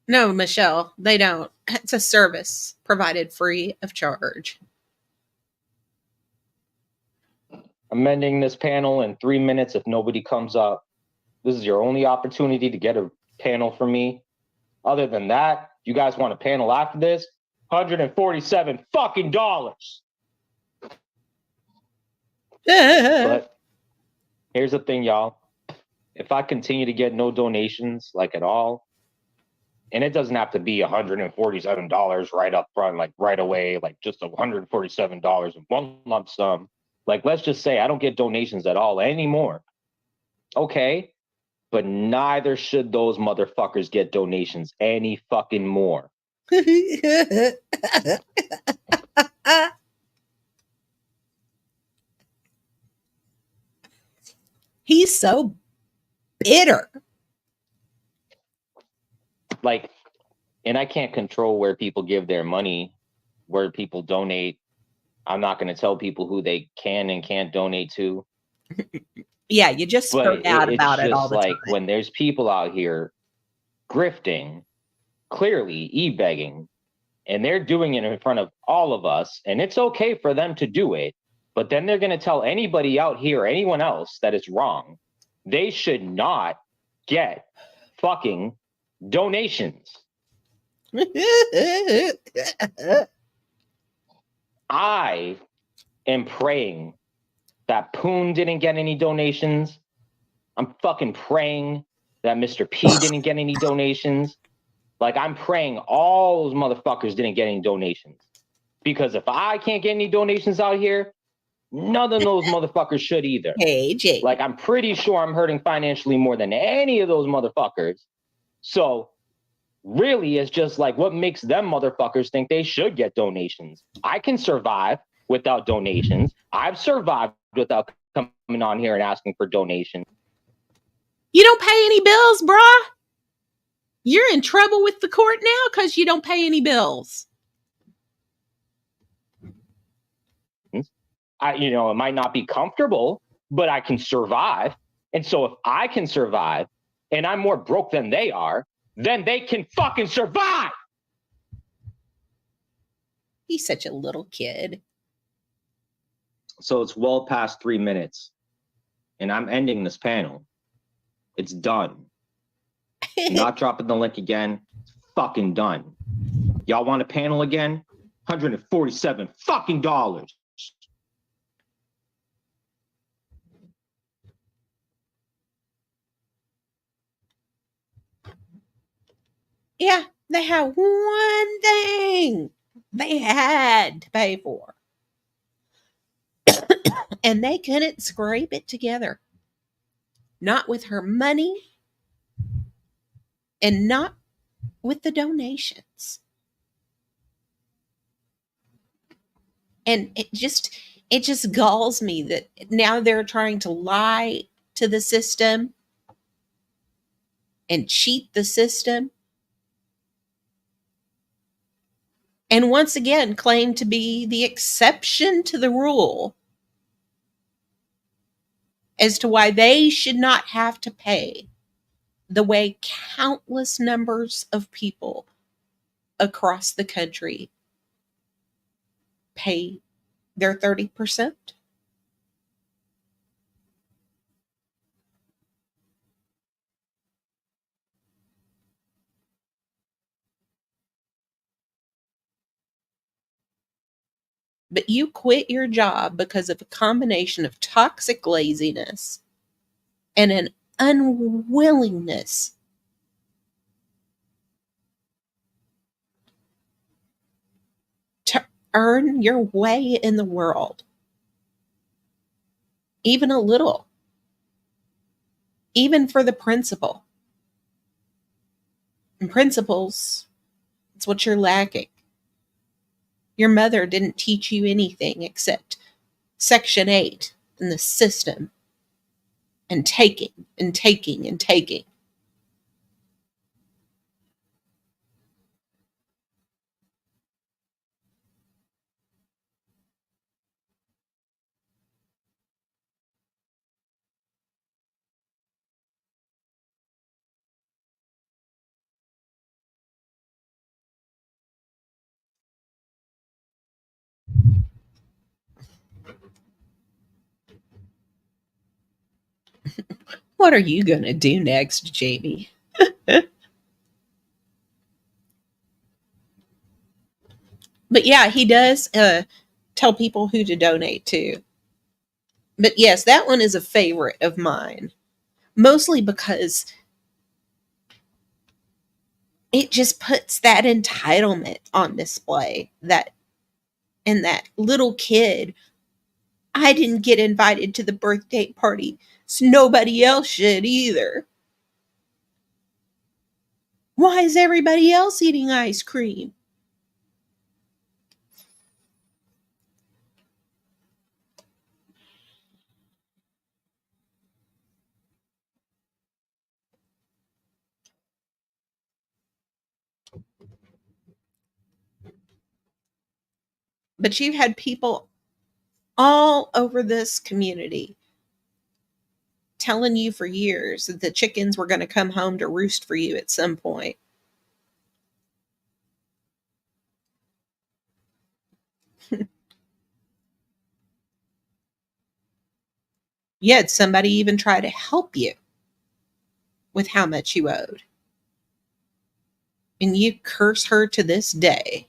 B: No, Michelle, they don't. It's a service provided free of charge.
C: I'm ending this panel in 3 minutes if nobody comes up. This is your only opportunity to get a panel from me. Other than that, you guys want a panel after this? $147 fucking dollars. But here's the thing, y'all. If I continue to get no donations, like at all, and it doesn't have to be $147 right up front, like right away, like just $147 in one lump sum. Like, let's just say I don't get donations at all anymore. Okay. But neither should those motherfuckers get donations any fucking more.
B: He's so bitter.
C: Like, and I can't control where people give their money, where people donate. I'm not going to tell people who they can and can't donate to.
B: Yeah, you just spoke out about it all the
C: like
B: time.
C: When there's people out here grifting, clearly e-begging, and they're doing it in front of all of us, and it's okay for them to do it, but then they're going to tell anybody out here or anyone else that it's wrong. They should not get fucking donations. I am praying that Poon didn't get any donations. I'm fucking praying that Mr. P didn't get any donations. Like, I'm praying all those motherfuckers didn't get any donations. Because if I can't get any donations out here, none of those motherfuckers should either.
B: Hey, Jake.
C: Like, I'm pretty sure I'm hurting financially more than any of those motherfuckers. So, really, it's just like what makes them motherfuckers think they should get donations. I can survive without donations. I've survived without coming on here and asking for donations.
B: You don't pay any bills, brah. You're in trouble with the court now because you don't pay any bills.
C: It might not be comfortable, but I can survive. And so if I can survive and I'm more broke than they are, then they can fucking survive.
B: He's such a little kid.
C: So it's well past 3 minutes and I'm ending this panel. It's done. Not dropping the link again. It's fucking done. Y'all want a panel again? $147 fucking dollars.
B: Yeah, they had one thing they had to pay for. And they couldn't scrape it together. Not with her money and not with the donations. And it just galls me that now they're trying to lie to the system and cheat the system. And once again, claim to be the exception to the rule as to why they should not have to pay the way countless numbers of people across the country pay their 30%. But you quit your job because of a combination of toxic laziness and an unwillingness to earn your way in the world, even a little, even for the principle. And principles, it's what you're lacking. Your mother didn't teach you anything except Section 8 and the system and taking and taking and taking. What are you going to do next, Jamie? But yeah, he does tell people who to donate to. But yes, that one is a favorite of mine, mostly because it just puts that entitlement on display. That little kid, I didn't get invited to the birthday party, so nobody else should either. Why is everybody else eating ice cream? But you've had people all over this community telling you for years that the chickens were going to come home to roost for you at some point. You had somebody even try to help you with how much you owed. And you curse her to this day.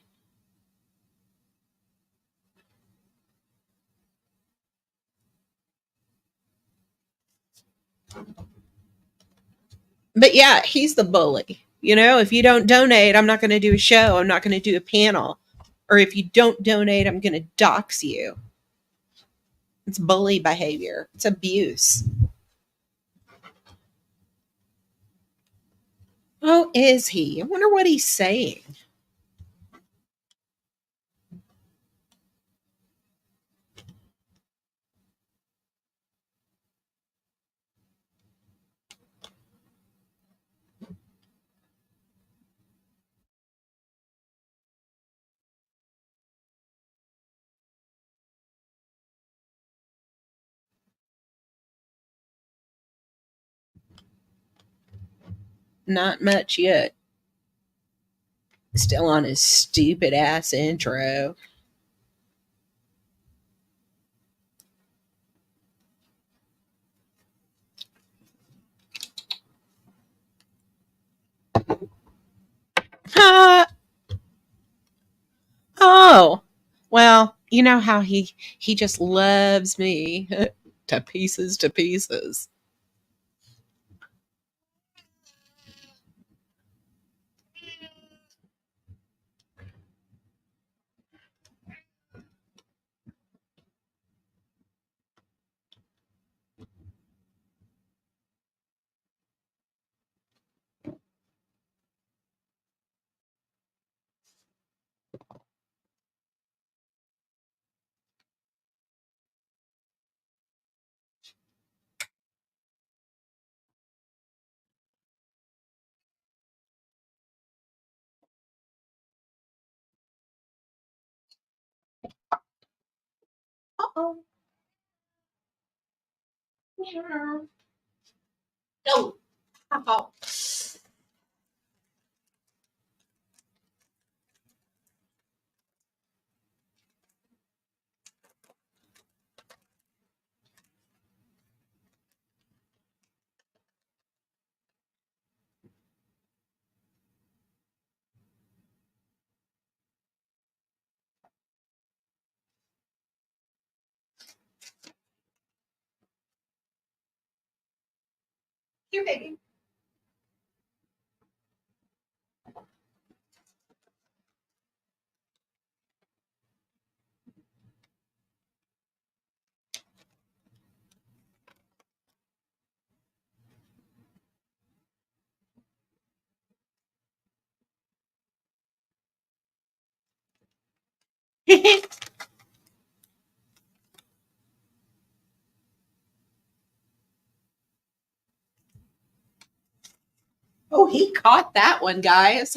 B: But yeah, he's the bully. You know, if you don't donate, I'm not going to do a show. I'm not going to do a panel. Or if you don't donate, I'm going to dox you. It's bully behavior, it's abuse. Oh, is he? I wonder what he's saying. Not much yet. Still on his stupid ass intro. Oh, well, you know how he just loves me to pieces to pieces. Uh-oh. Yeah. Oh, oh. Here, baby. Oh, he caught that one, guys.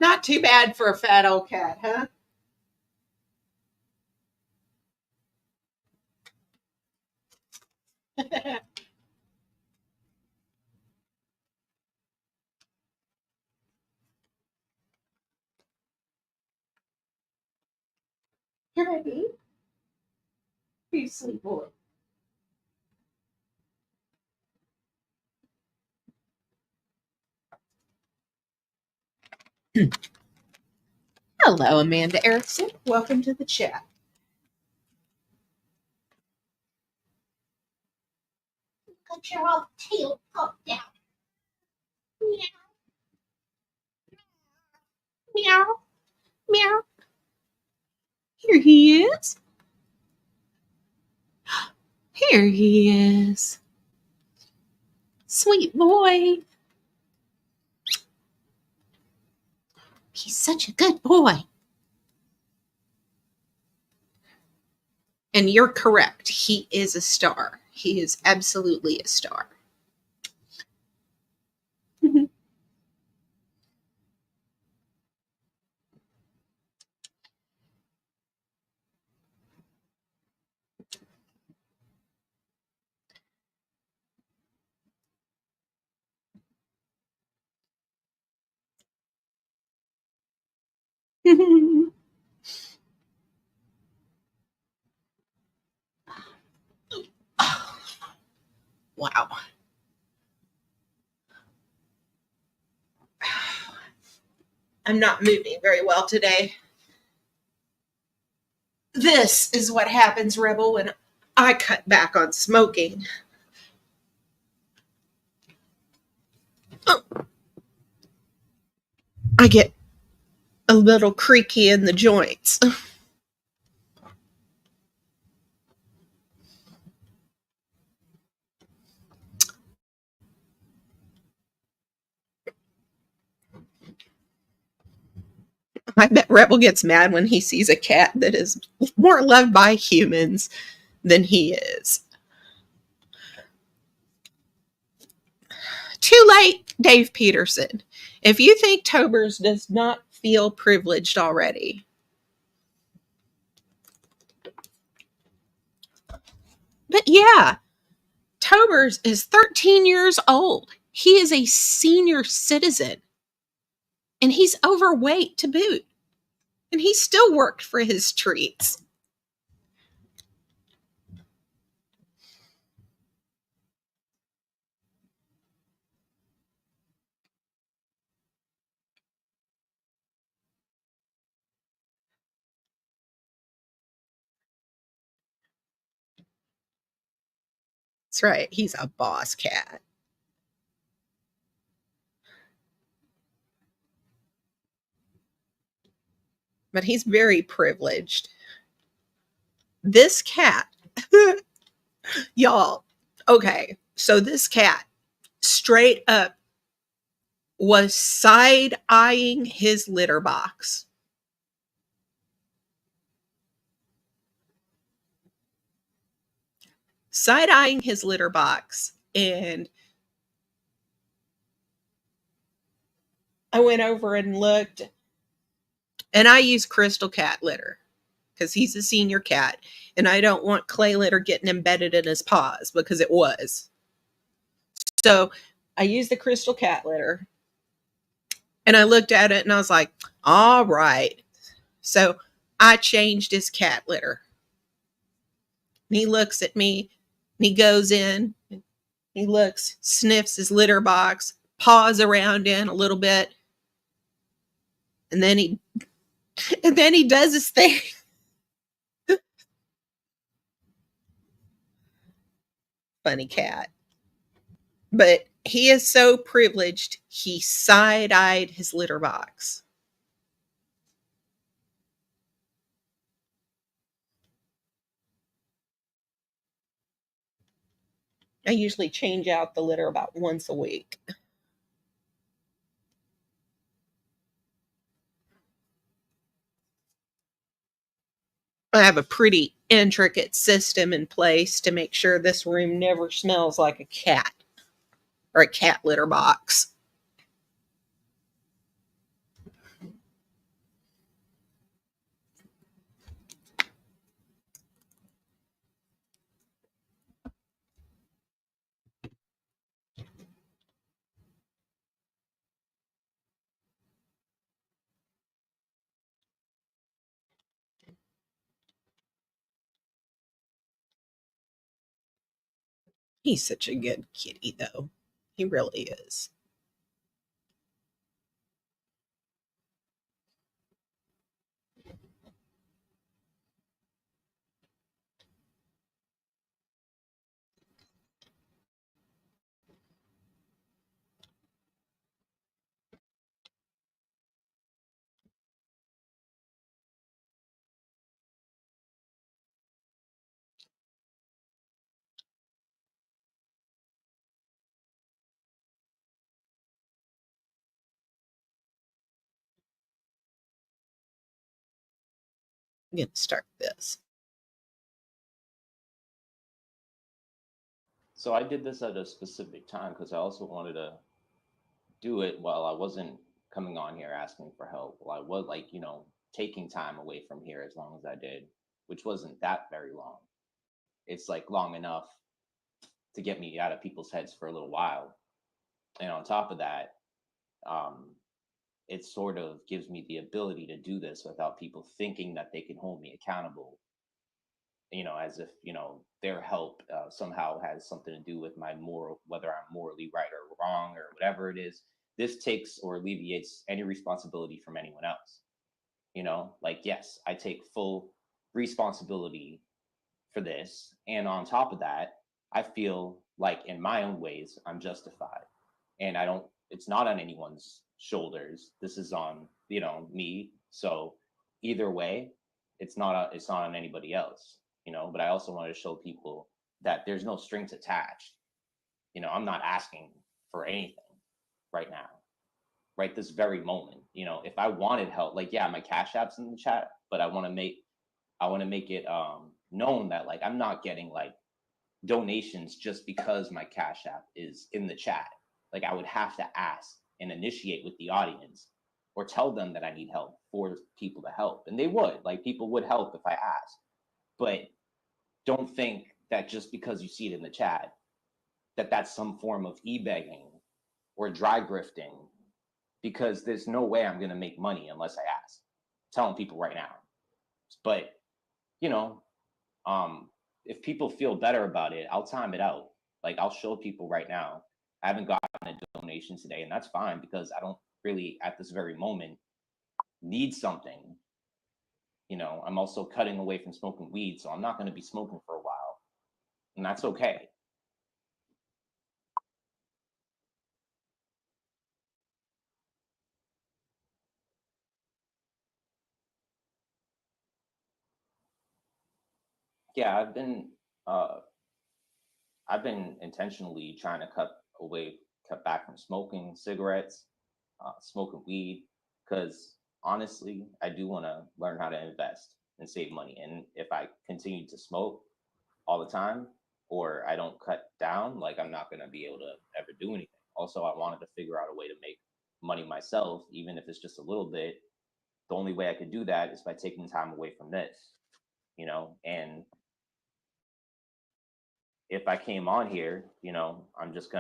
B: Not too bad for a fat old cat, huh? Ready? You sweet boy. Hello, Amanda Erickson. Welcome to the chat. Got your old tail popped out. Meow. Meow. Meow. Here he is. Here he is. Sweet boy. He's such a good boy. And you're correct. He is a star. He is absolutely a star. Wow. I'm not moving very well today. This is what happens, Rebel, when I cut back on smoking. I get a little creaky in the joints. I bet Rebel gets mad when he sees a cat that is more loved by humans than he is. Too late, Dave Peterson. If you think Tobers does not feel privileged already. But yeah, Tobers is 13 years old. He is a senior citizen. And he's overweight to boot. And he still worked for his treats. That's right. He's a boss cat. But he's very privileged. This cat, y'all, okay, so this cat straight up was side-eyeing his litter box. Side-eyeing his litter box. And I went over and looked. And I use crystal cat litter because he's a senior cat. And I don't want clay litter getting embedded in his paws because it was. So I used the crystal cat litter. And I looked at it and I was like, all right. So I changed his cat litter. And he looks at me and he goes in. He looks, sniffs his litter box, paws around in a little bit. And then he does his thing. Funny cat. But he is so privileged, he side-eyed his litter box. I usually change out the litter about once a week. I have a pretty intricate system in place to make sure this room never smells like a cat or a cat litter box. He's such a good kitty, though. He really is. I'm going to start this.
D: So I did this at a specific time because I also wanted to do it while I wasn't coming on here asking for help. While I was like, taking time away from here as long as I did, which wasn't that very long. It's like long enough to get me out of people's heads for a little while. And on top of that, um, it sort of gives me the ability to do this without people thinking that they can hold me accountable, as if, their help somehow has something to do with my moral, whether I'm morally right or wrong or whatever it is. This takes or alleviates any responsibility from anyone else. Like, yes, I take full responsibility for this. And on top of that, I feel like in my own ways, I'm justified. And it's not on anyone's shoulders. This is on, me. So either way, it's not on anybody else, but I also want to show people that there's no strings attached. I'm not asking for anything right now, right this very moment. If I wanted help, like, yeah, my Cash App's in the chat, but I want to make it known that, like, I'm not getting like donations just because my Cash App is in the chat. Like, I would have to ask and initiate with the audience or tell them that I need help for people to help. And they would, like, people would help if I asked. But don't think that just because you see it in the chat, that that's some form of e-begging or dry grifting, because there's no way I'm going to make money unless I ask. I'm telling people right now. But, you know, Um, if people feel better about it, I'll time it out. Like, I'll show people right now. I haven't gotten a donation today, and that's fine because I don't really, at this very moment, need something. I'm also cutting away from smoking weed, so I'm not going to be smoking for a while, and that's okay. Yeah, uh, I've been intentionally trying to cut back from smoking cigarettes, smoking weed, because honestly, I do want to learn how to invest and save money. And if I continue to smoke all the time, or I don't cut down, like, I'm not going to be able to ever do anything. Also, I wanted to figure out a way to make money myself, even if it's just a little bit. The only way I could do that is by taking time away from this. And if I came on here, um, I'm just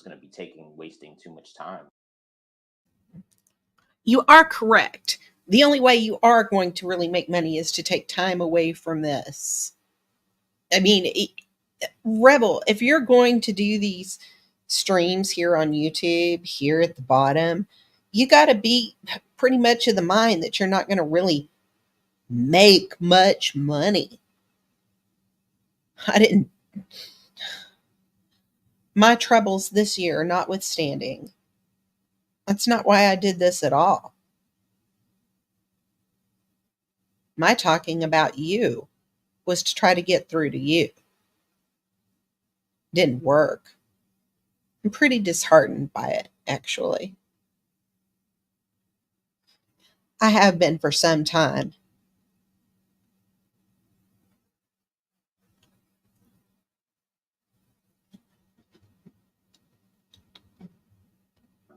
D: gonna be wasting too much time.
B: You are correct. The only way you are going to really make money is to take time away from this. I mean, Rebel, if you're going to do these streams here on YouTube, here at the bottom, you got to be pretty much of the mind that you're not going to really make much money. I didn't, my troubles this year notwithstanding, that's not why I did this at all. My talking about you was to try to get through to you. Didn't work. I'm pretty disheartened by it, actually. I have been for some time.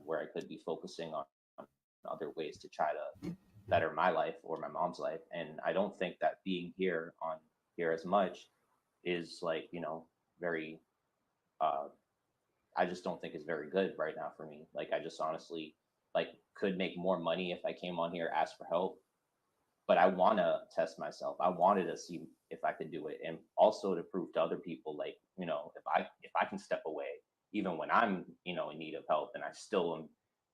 D: Where I could be focusing on other ways to try to better my life or my mom's life. And I don't think that being here as much is, like, very uh I just don't think it's very good right now for me. Like, I just honestly, like, could make more money if I came on here, asked for help. But I want to test myself. I wanted to see if I could do it, and also to prove to other people, like, if I can step away even when I'm, in need of help, and I still am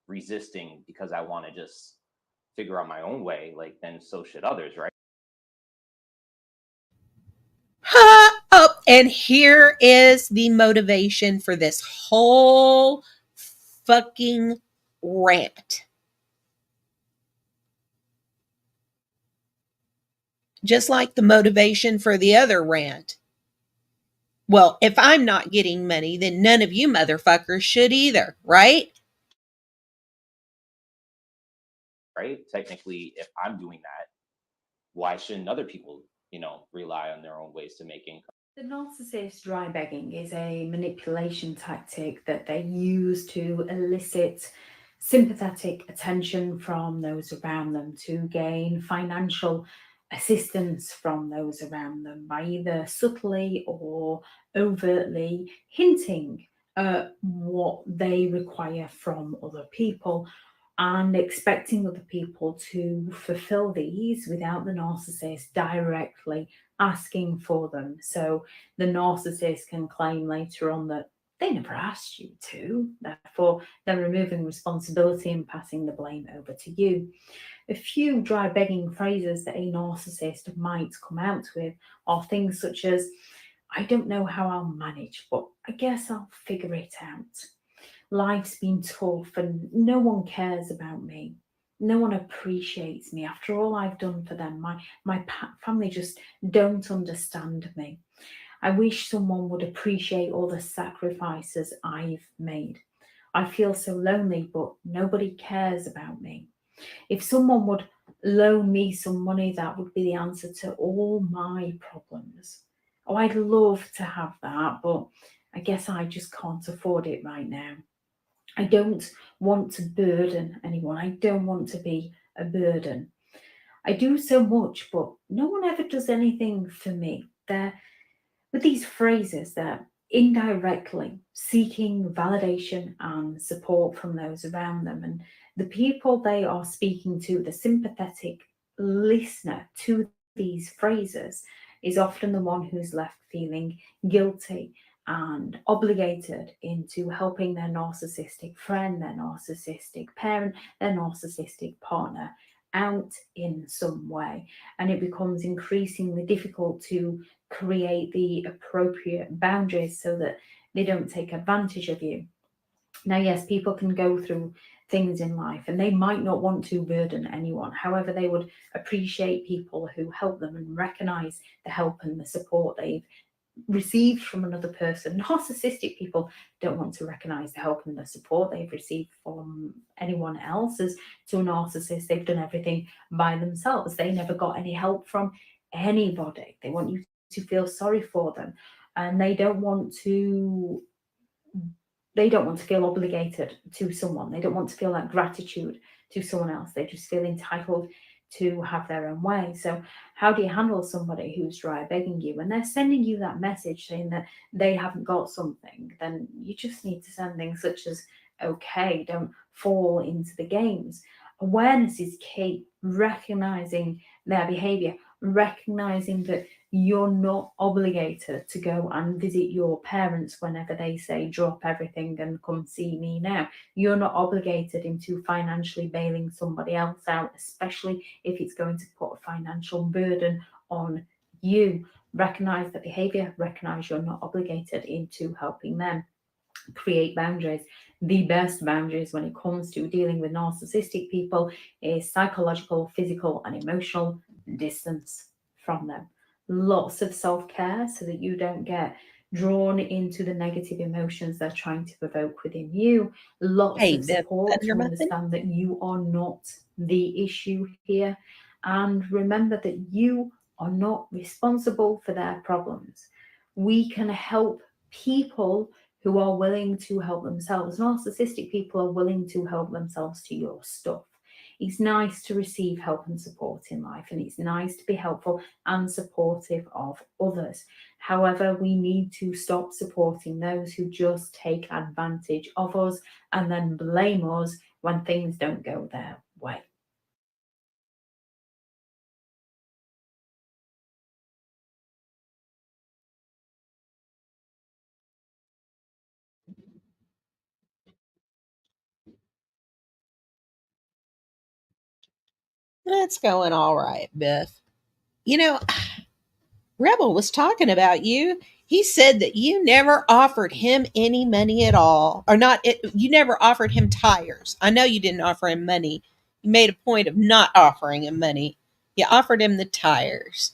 D: resisting because I want to just figure out my own way, like, then so should others, right?
B: Oh, and here is the motivation for this whole fucking rant. Just like the motivation for the other rant. Well, if I'm not getting money, then none of you motherfuckers should either, right?
D: Right? Technically, if I'm doing that, why shouldn't other people, rely on their own ways to make income?
F: The narcissist dry begging is a manipulation tactic that they use to elicit sympathetic attention from those around them, to gain financial assistance from those around them by either subtly or overtly hinting at what they require from other people and expecting other people to fulfill these without the narcissist directly asking for them. So the narcissist can claim later on that they never asked you to, therefore they're removing responsibility and passing the blame over to you. A few dry begging phrases that a narcissist might come out with are things such as, I don't know how I'll manage, but I guess I'll figure it out. Life's been tough and no one cares about me. No one appreciates me after all I've done for them. My family just don't understand me. I wish someone would appreciate all the sacrifices I've made. I feel so lonely, but nobody cares about me. If someone would loan me some money, that would be the answer to all my problems. Oh, I'd love to have that, but I guess I just can't afford it right now. I don't want to burden anyone. I don't want to be a burden. I do so much, but no one ever does anything for me. With these phrases, they're indirectly seeking validation and support from those around them. And the people they are speaking to, the sympathetic listener to these phrases, is often the one who's left feeling guilty and obligated into helping their narcissistic friend, their narcissistic parent, their narcissistic partner out in some way. And it becomes increasingly difficult to create the appropriate boundaries so that they don't take advantage of you. Now, yes, people can go through things in life and they might not want to burden anyone. However, they would appreciate people who help them and recognize the help and the support they've received from another person. Narcissistic people don't want to recognize the help and the support they've received from anyone else. As to a narcissist, they've done everything by themselves. They never got any help from anybody. They want you to feel sorry for them, and they don't want to feel obligated to someone. They don't want to feel that gratitude to someone else. They just feel entitled to have their own way. So how do you handle somebody who's dry begging you when they're sending you that message saying that they haven't got something? Then you just need to send things such as, okay, don't fall into the games. Awareness is key. Recognizing their behavior, recognizing that you're not obligated to go and visit your parents whenever they say drop everything and come see me now. You're not obligated into financially bailing somebody else out, especially if it's going to put a financial burden on you. Recognize the behavior, recognize you're not obligated into helping them. Create boundaries. The best boundaries when it comes to dealing with narcissistic people is psychological, physical, and emotional distance from them. Lots of self-care so that you don't get drawn into the negative emotions they're trying to provoke within you. Lots
B: Hey,
F: of
B: the
F: support
B: thunder
F: to
B: muffin.
F: understand that you are not the issue here. And remember that you are not responsible for their problems. We can help people who are willing to help themselves. Narcissistic people are willing to help themselves to your stuff. It's nice to receive help and support in life, and it's nice to be helpful and supportive of others. However, we need to stop supporting those who just take advantage of us and then blame us when things don't go their way.
B: It's going all right, Biff. You know, Rebel was talking about you. He said that you never offered him any money at all, or not. You never offered him tires. I know you didn't offer him money. You made a point of not offering him money. You offered him the tires.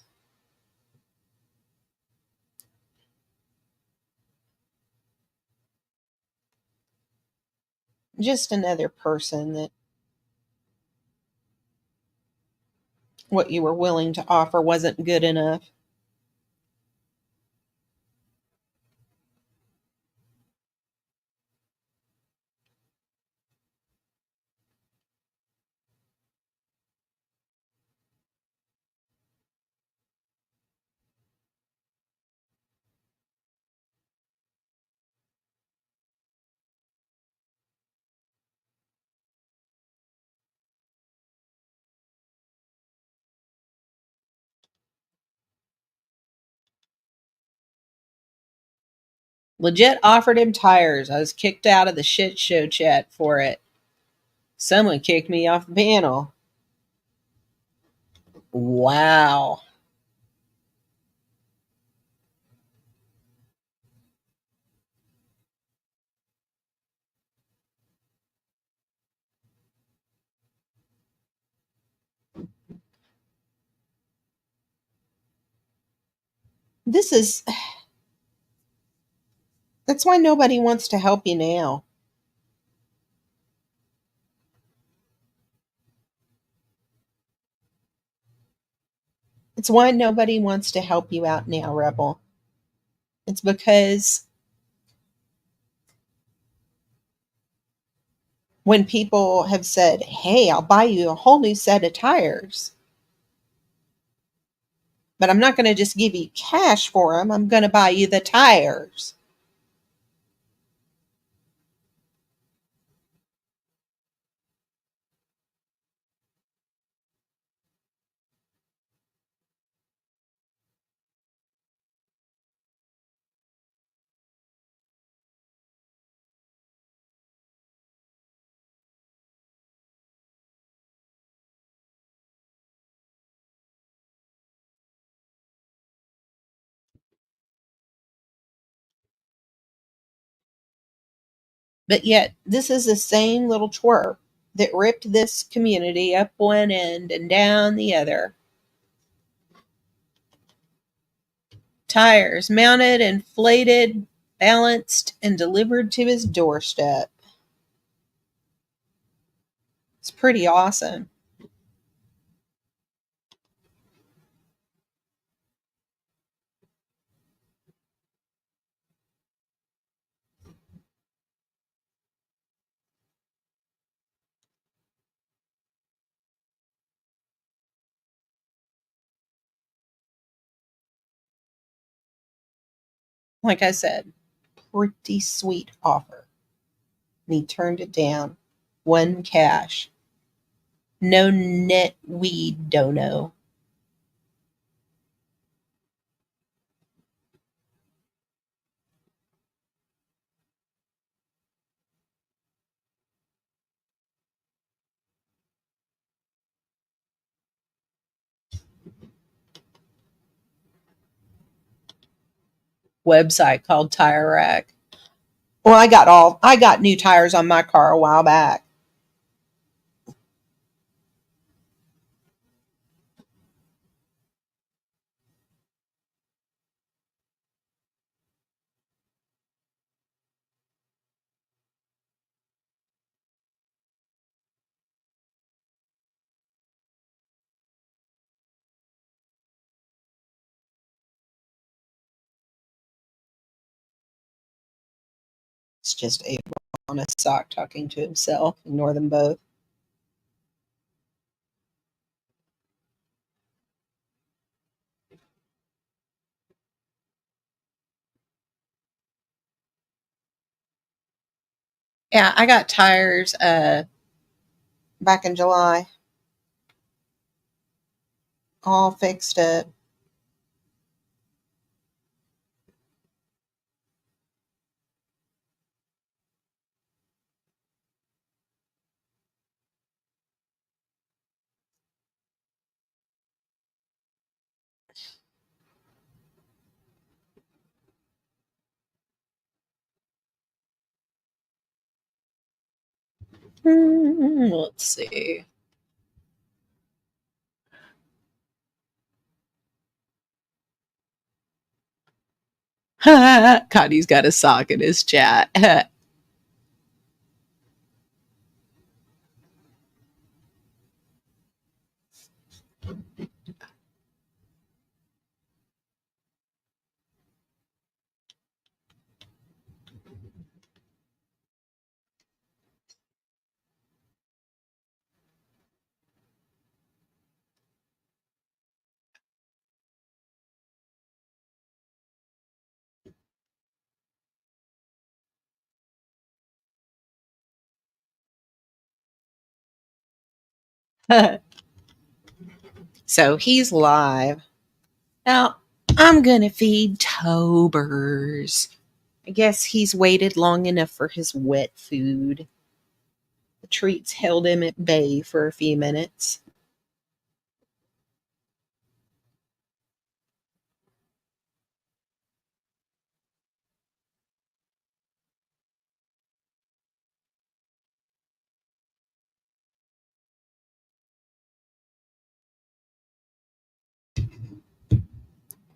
B: Just another person that what you were willing to offer wasn't good enough. Legit offered him tires. I was kicked out of the shit show chat for it. Someone kicked me off the panel. Wow. This is That's why nobody wants to help you now. It's why nobody wants to help you out now, Rebel. It's because when people have said, "Hey, I'll buy you a whole new set of tires, but I'm not going to just give you cash for them. I'm going to buy you the tires." But yet, this is the same little twerp that ripped this community up one end and down the other. Tires mounted, inflated, balanced, and delivered to his doorstep. It's pretty awesome. Like I said, pretty sweet offer. And he turned it down. One cash. No net weed dono. Website called Tire Rack. Well, I got new tires on my car a while back. It's just a on a sock talking to himself. Ignore them both. Yeah, I got tires back in July. All fixed up. Let's see. Connie's got a sock in his chat. So he's live. Now, I'm going to feed Tobers. I guess he's waited long enough for his wet food. The treats held him at bay for a few minutes.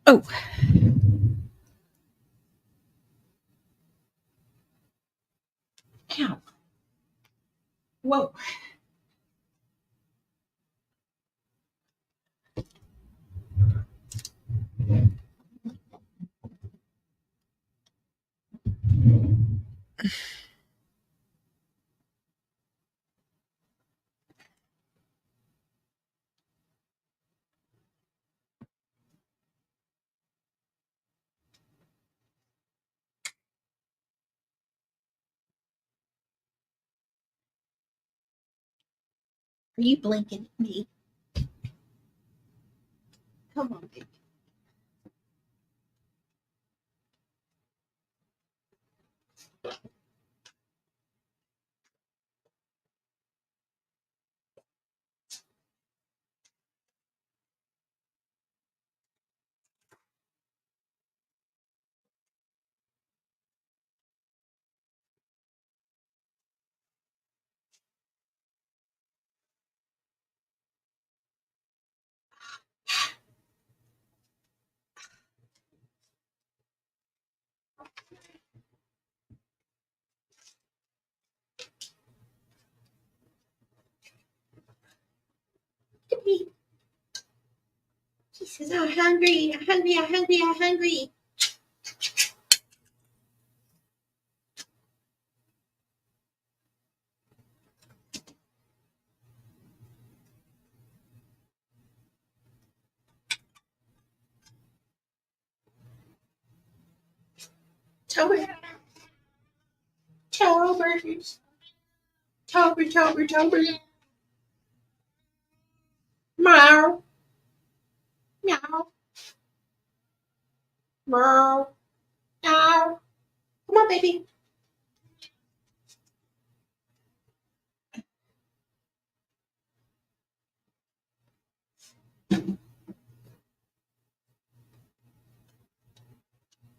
B: Oh. Ow. Whoa. Are you blinking at me? Come on, baby. He says, I'm hungry, I'm hungry, I'm hungry, I'm hungry. Tober. Tobers. Tober. Meow. Meow. Meow. Meow. Come on, baby.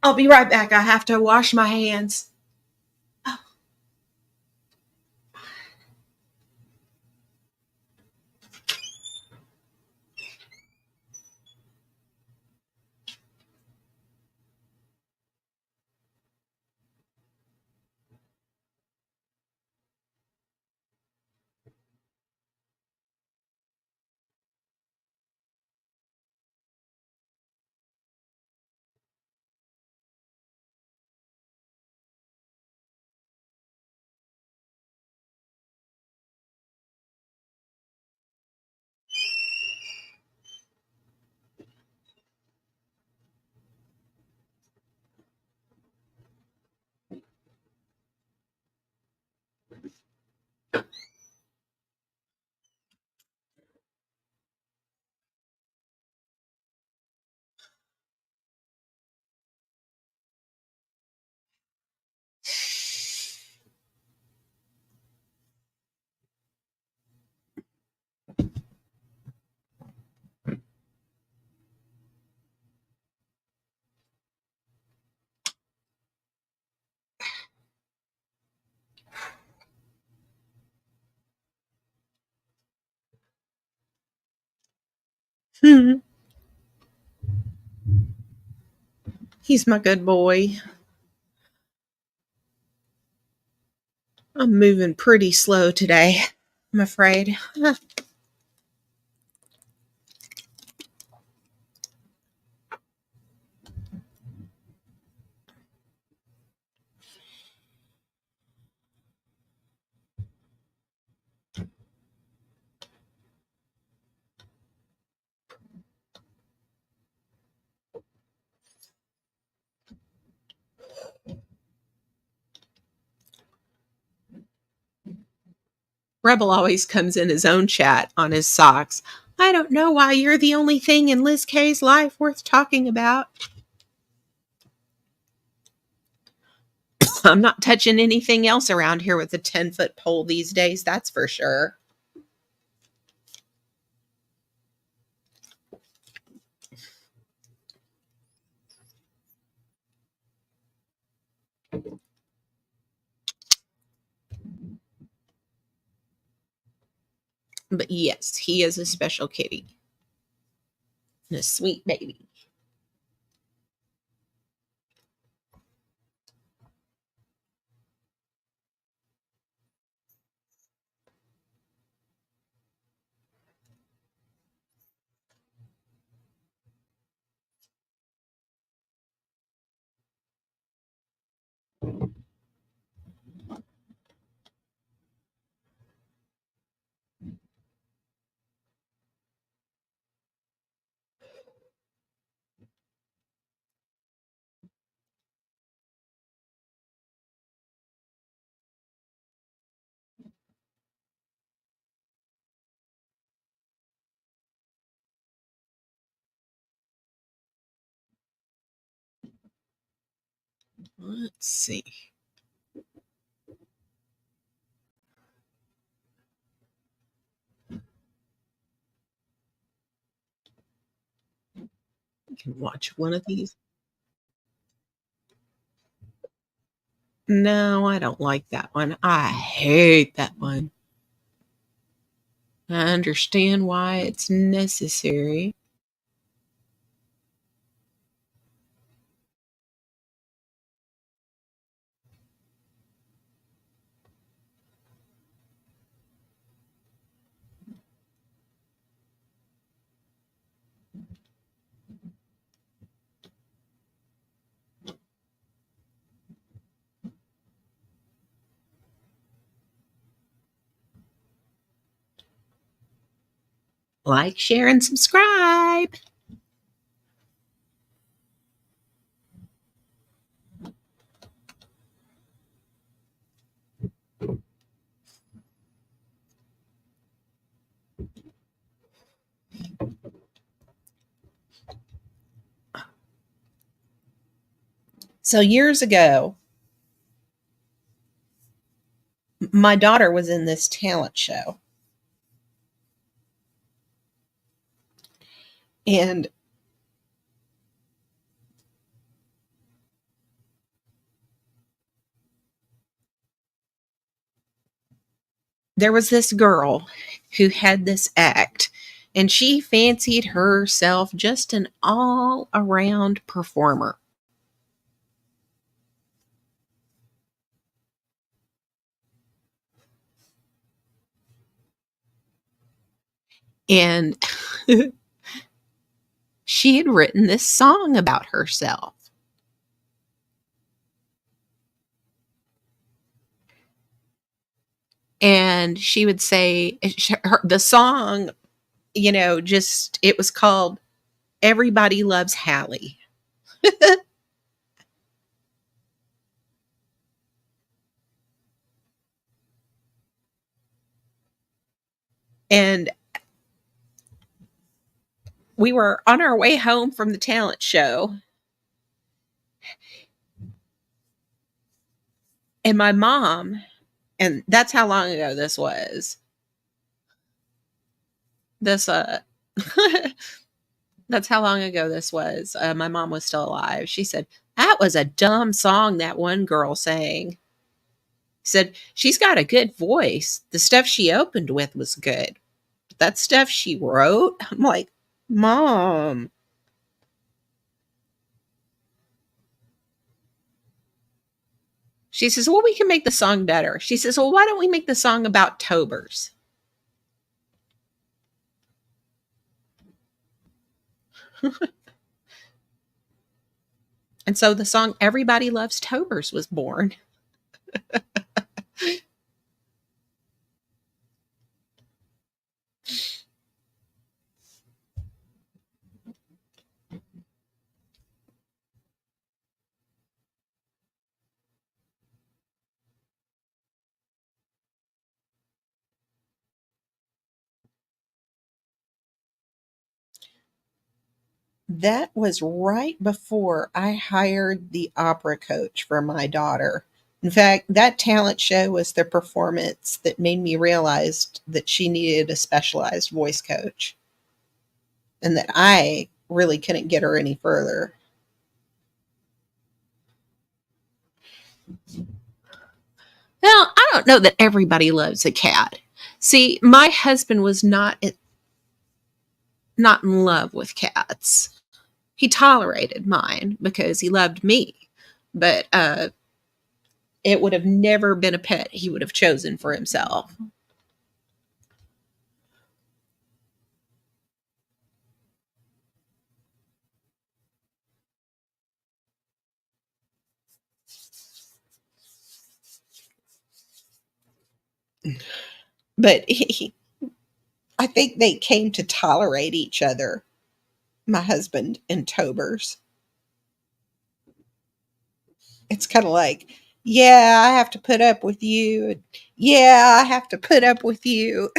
B: I'll be right back. I have to wash my hands. He's my good boy. I'm moving pretty slow today, I'm afraid. Rebel always comes in his own chat on his socks. I don't know why you're the only thing in Liz K's life worth talking about. I'm not touching anything else around here with a 10-foot pole these days, that's for sure. But yes, he is a special kitty. And a sweet baby. Let's see. You can watch one of these. No, I don't like that one. I hate that one. I understand why it's necessary. Like, share, and subscribe. So years ago, my daughter was in this talent show. And there was this girl who had this act, and she fancied herself just an all around performer. And she had written this song about herself. And she would say, the song, just, it was called Everybody Loves Hallie. And we were on our way home from the talent show. And my mom, and that's how long ago this was. That's how long ago this was. My mom was still alive. She said, that was a dumb song that one girl sang. Said, she's got a good voice. The stuff she opened with was good. But that stuff she wrote, I'm like, Mom. She says, well, we can make the song better. She says, well, why don't we make the song about Tobers? And so the song Everybody Loves Tobers was born. That was right before I hired the opera coach for my daughter. In fact, that talent show was the performance that made me realize that she needed a specialized voice coach and that I really couldn't get her any further. Well, I don't know that everybody loves a cat. See, my husband was not in love with cats. He tolerated mine because he loved me, but it would have never been a pet he would have chosen for himself. But I think they came to tolerate each other, my husband and Tobers. It's kind of like, yeah, I have to put up with you. Yeah, I have to put up with you.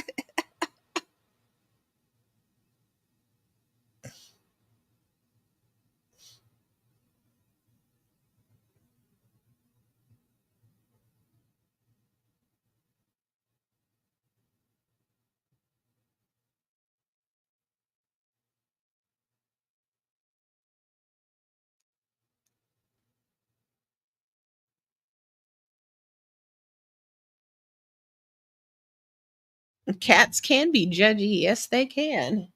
B: Cats can be judgy. Yes, they can.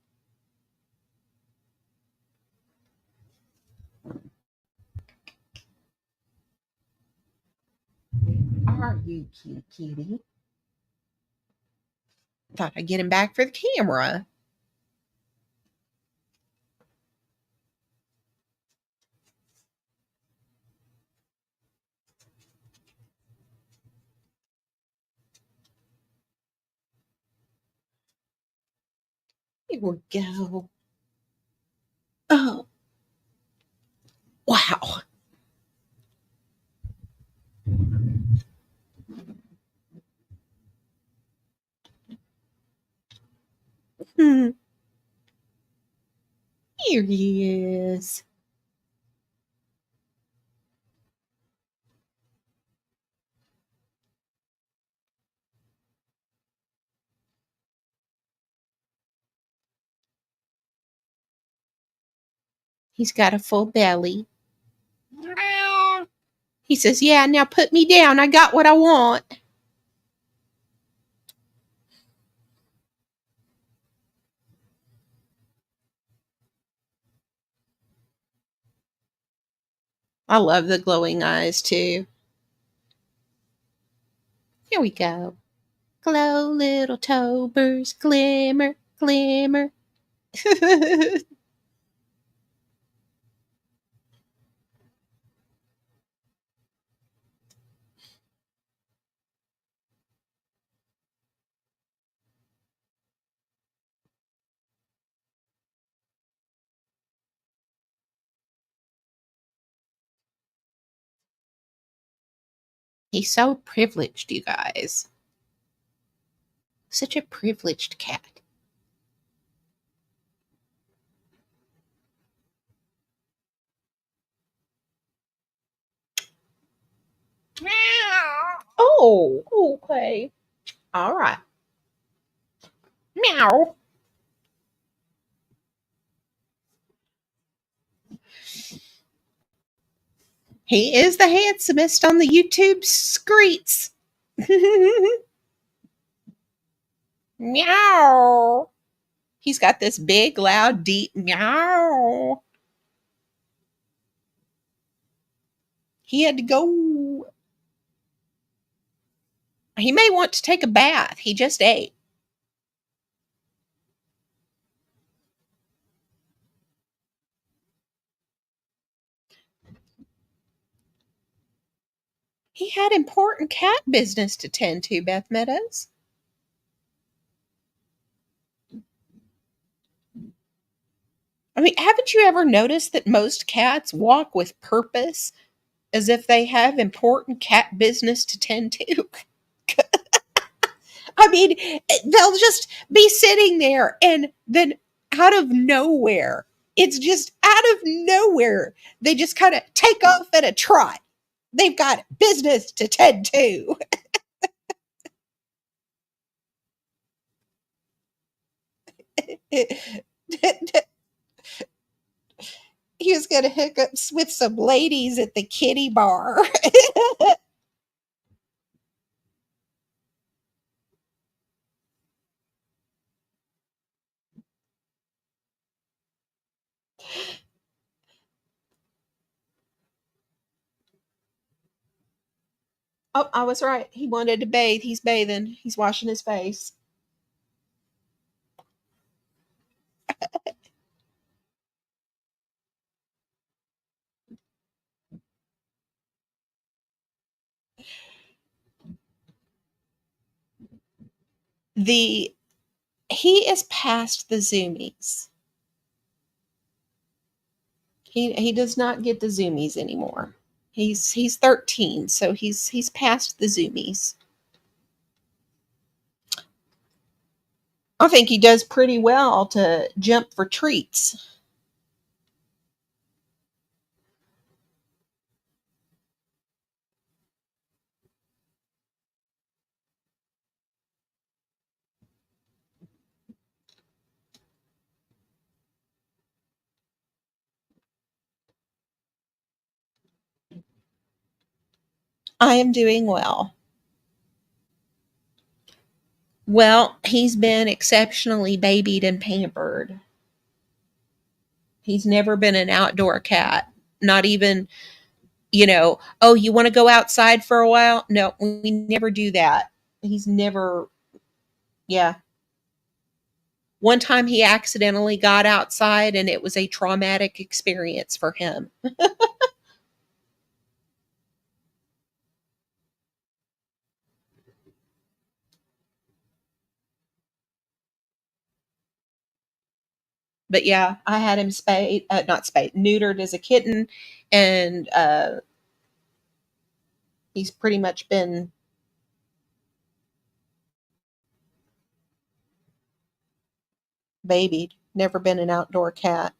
B: Are you cute, kitty? Thought I'd get him back for the camera. Here we go. Oh, wow. Hmm. Here he is. He's got a full belly. He says, yeah, now put me down. I got what I want. I love the glowing eyes too. Here we go. Glow, little Tobers, glimmer, glimmer. He's so privileged, you guys. Such a privileged cat. Oh, okay. All right. Meow. He is the handsomest on the YouTube streets. Meow. He's got this big, loud, deep meow. He had to go. He may want to take a bath. He just ate. He had important cat business to tend to, Beth Meadows. I mean, haven't you ever noticed that most cats walk with purpose as if they have important cat business to tend to? I mean, they'll just be sitting there and then out of nowhere, it's just out of nowhere, they just kind of take off at a trot. They've got business to tend to. He was going to hook up with some ladies at the kitty bar. Oh, I was right. He wanted to bathe. He's bathing. He's washing his face. The He is past the zoomies. He does not get the zoomies anymore. He's 13, so he's past the zoomies. I think he does pretty well to jump for treats. I am doing well. Well, he's been exceptionally babied and pampered. He's never been an outdoor cat. Not even, oh, you want to go outside for a while? No, we never do that. He's never, yeah. One time he accidentally got outside and it was a traumatic experience for him. But yeah, I had him spayed, not spayed, neutered as a kitten, and he's pretty much been babied. Never been an outdoor cat.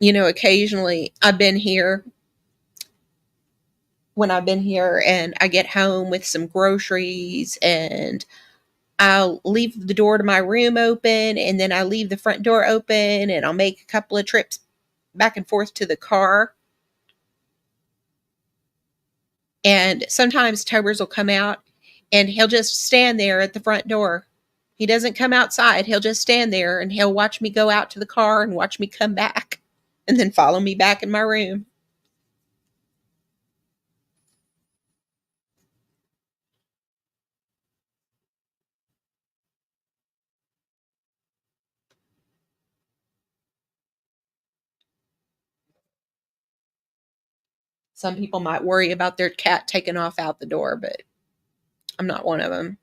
B: Occasionally I've been here when I've been here and I get home with some groceries and I'll leave the door to my room open and then I leave the front door open and I'll make a couple of trips back and forth to the car. And sometimes Tobers will come out and he'll just stand there at the front door. He doesn't come outside. He'll just stand there and he'll watch me go out to the car and watch me come back and then follow me back in my room. Some people might worry about their cat taking off out the door, but I'm not one of them.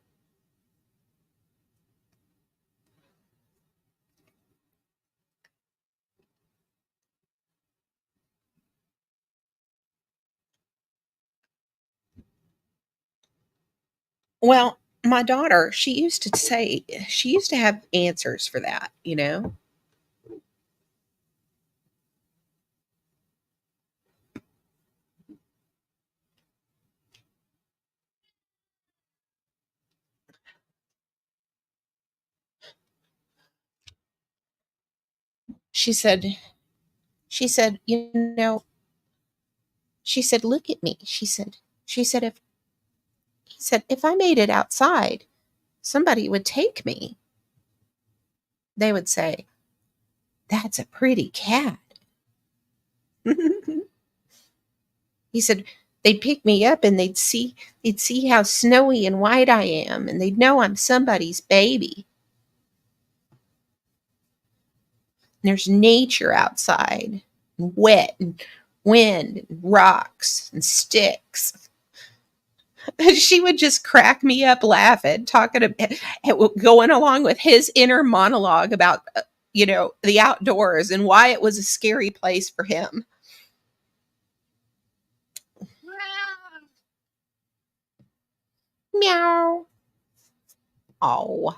B: Well, my daughter, she used to have answers for that. she said, you know, she said, look at me. She said, if I made it outside, somebody would take me. They would say, that's a pretty cat. He said, they'd pick me up and they'd see how snowy and white I am, and they'd know I'm somebody's baby. And there's nature outside, and wet, and wind, and rocks, and sticks. She would just crack me up laughing, going along with his inner monologue about, the outdoors and why it was a scary place for him. Meow. Oh.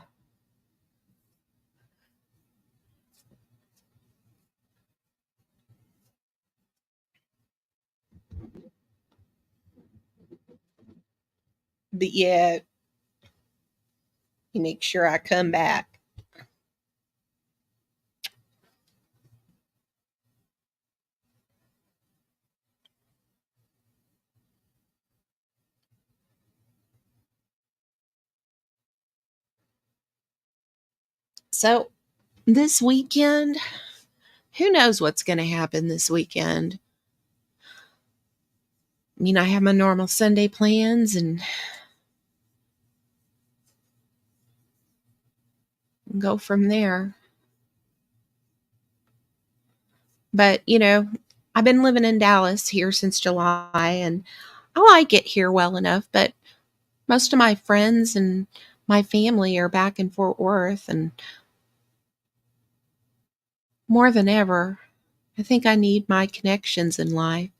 B: But yeah, he makes sure I come back. So this weekend, who knows what's going to happen this weekend? I mean, I have my normal Sunday plans and go from there. But, I've been living in Dallas here since July, and I like it here well enough, but most of my friends and my family are back in Fort Worth, and more than ever, I think I need my connections in life.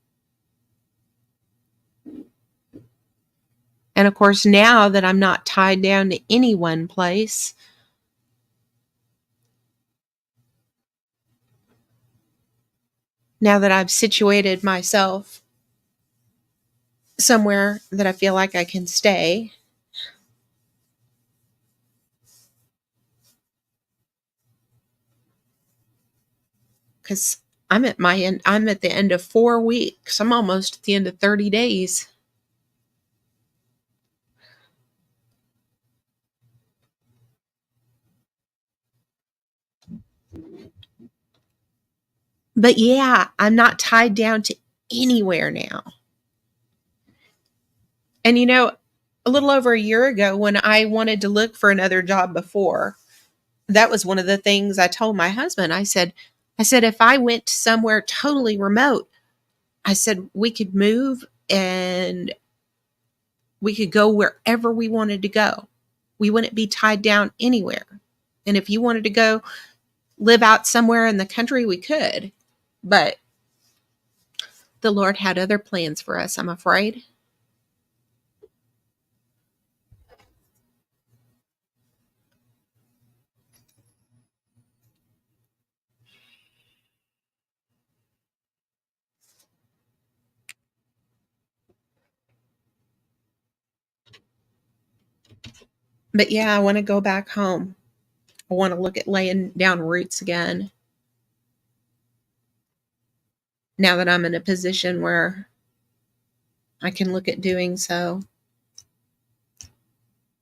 B: And of course, now that I'm not tied down to any one place, now that I've situated myself somewhere that I feel like I can stay, because I'm at the end of 4 weeks. I'm almost at the end of 30 days. But yeah, I'm not tied down to anywhere now. And a little over a year ago, when I wanted to look for another job before, that was one of the things I told my husband. I said, if I went somewhere totally remote, I said, we could move and we could go wherever we wanted to go. We wouldn't be tied down anywhere. And if you wanted to go live out somewhere in the country, we could. But the Lord had other plans for us, I'm afraid. But yeah, I want to go back home. I want to look at laying down roots again. Now that I'm in a position where I can look at doing so.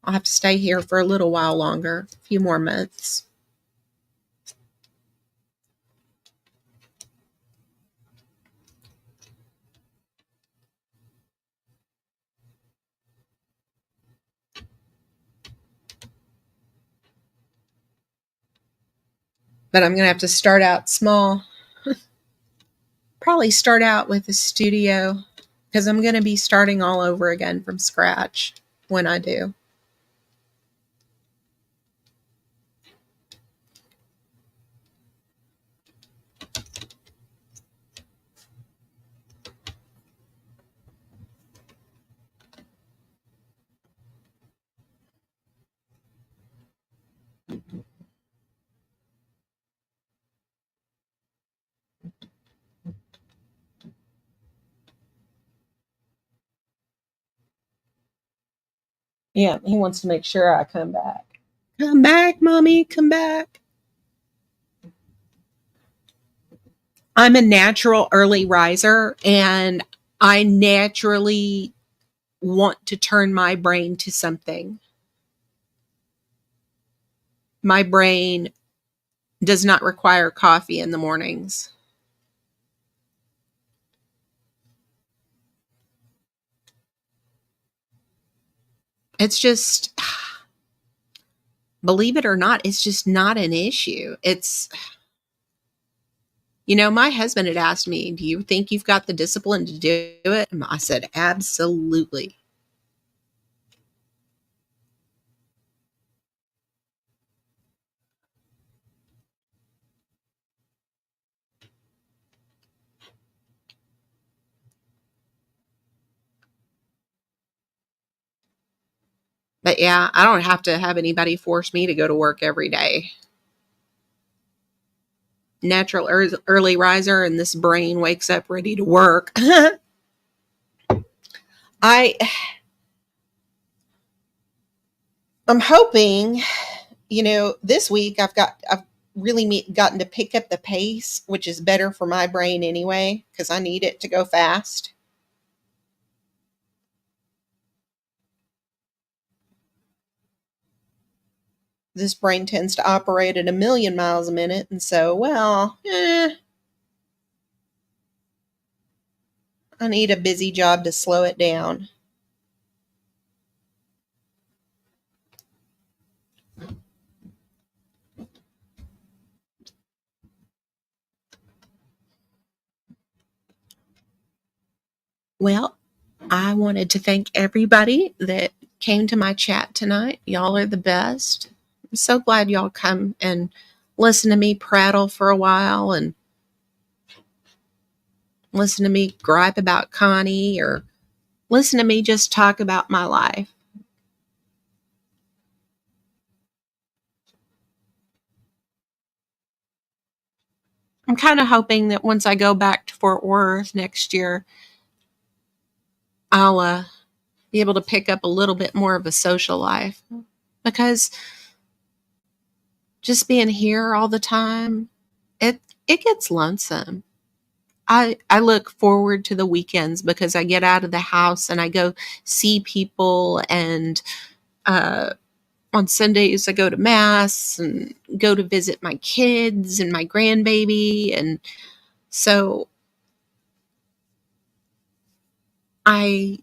B: I'll have to stay here for a little while longer, a few more months. But I'm going to have to start out small. Probably start out with a studio, because I'm going to be starting all over again from scratch when I do. Yeah, he wants to make sure I come back. Come back, Mommy, come back. I'm a natural early riser, and I naturally want to turn my brain to something. My brain does not require coffee in the mornings. It's just, believe it or not, it's just not an issue. My husband had asked me, do you think you've got the discipline to do it? And I said, absolutely. But yeah, I don't have to have anybody force me to go to work every day. Natural early riser, and this brain wakes up ready to work. I'm hoping, this week I've really gotten to pick up the pace, which is better for my brain anyway, because I need it to go fast. This brain tends to operate at 1,000,000 miles a minute, and so, I need a busy job to slow it down. Well, I wanted to thank everybody that came to my chat tonight. Y'all are the best. I'm so glad y'all come and listen to me prattle for a while and listen to me gripe about Connie, or listen to me just talk about my life. I'm kind of hoping that once I go back to Fort Worth next year, I'll be able to pick up a little bit more of a social life, because just being here all the time, it gets lonesome. I look forward to the weekends because I get out of the house and I go see people, and on Sundays I go to mass and go to visit my kids and my grandbaby, and so I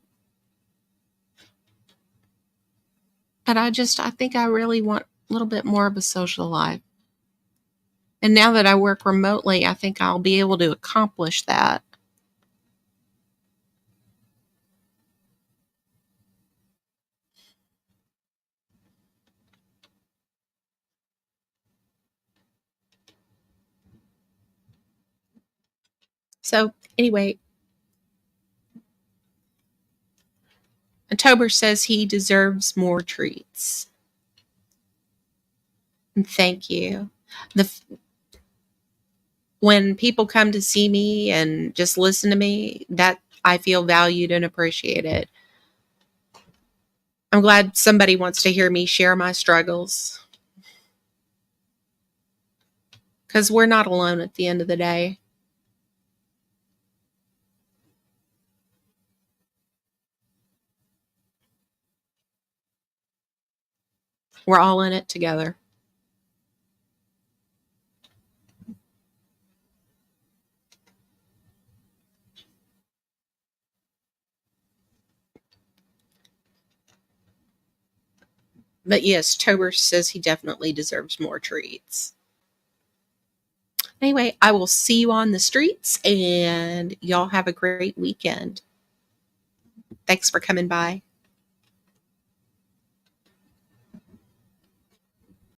B: think I really want a little bit more of a social life. And now that I work remotely, I think I'll be able to accomplish that. So anyway, October says he deserves more treats. And thank you. When people come to see me and just listen to me, that I feel valued and appreciated. I'm glad somebody wants to hear me share my struggles, because we're not alone at the end of the day. We're all in it together. But yes, Tober says he definitely deserves more treats. Anyway, I will see you on the streets, and y'all have a great weekend. Thanks for coming by.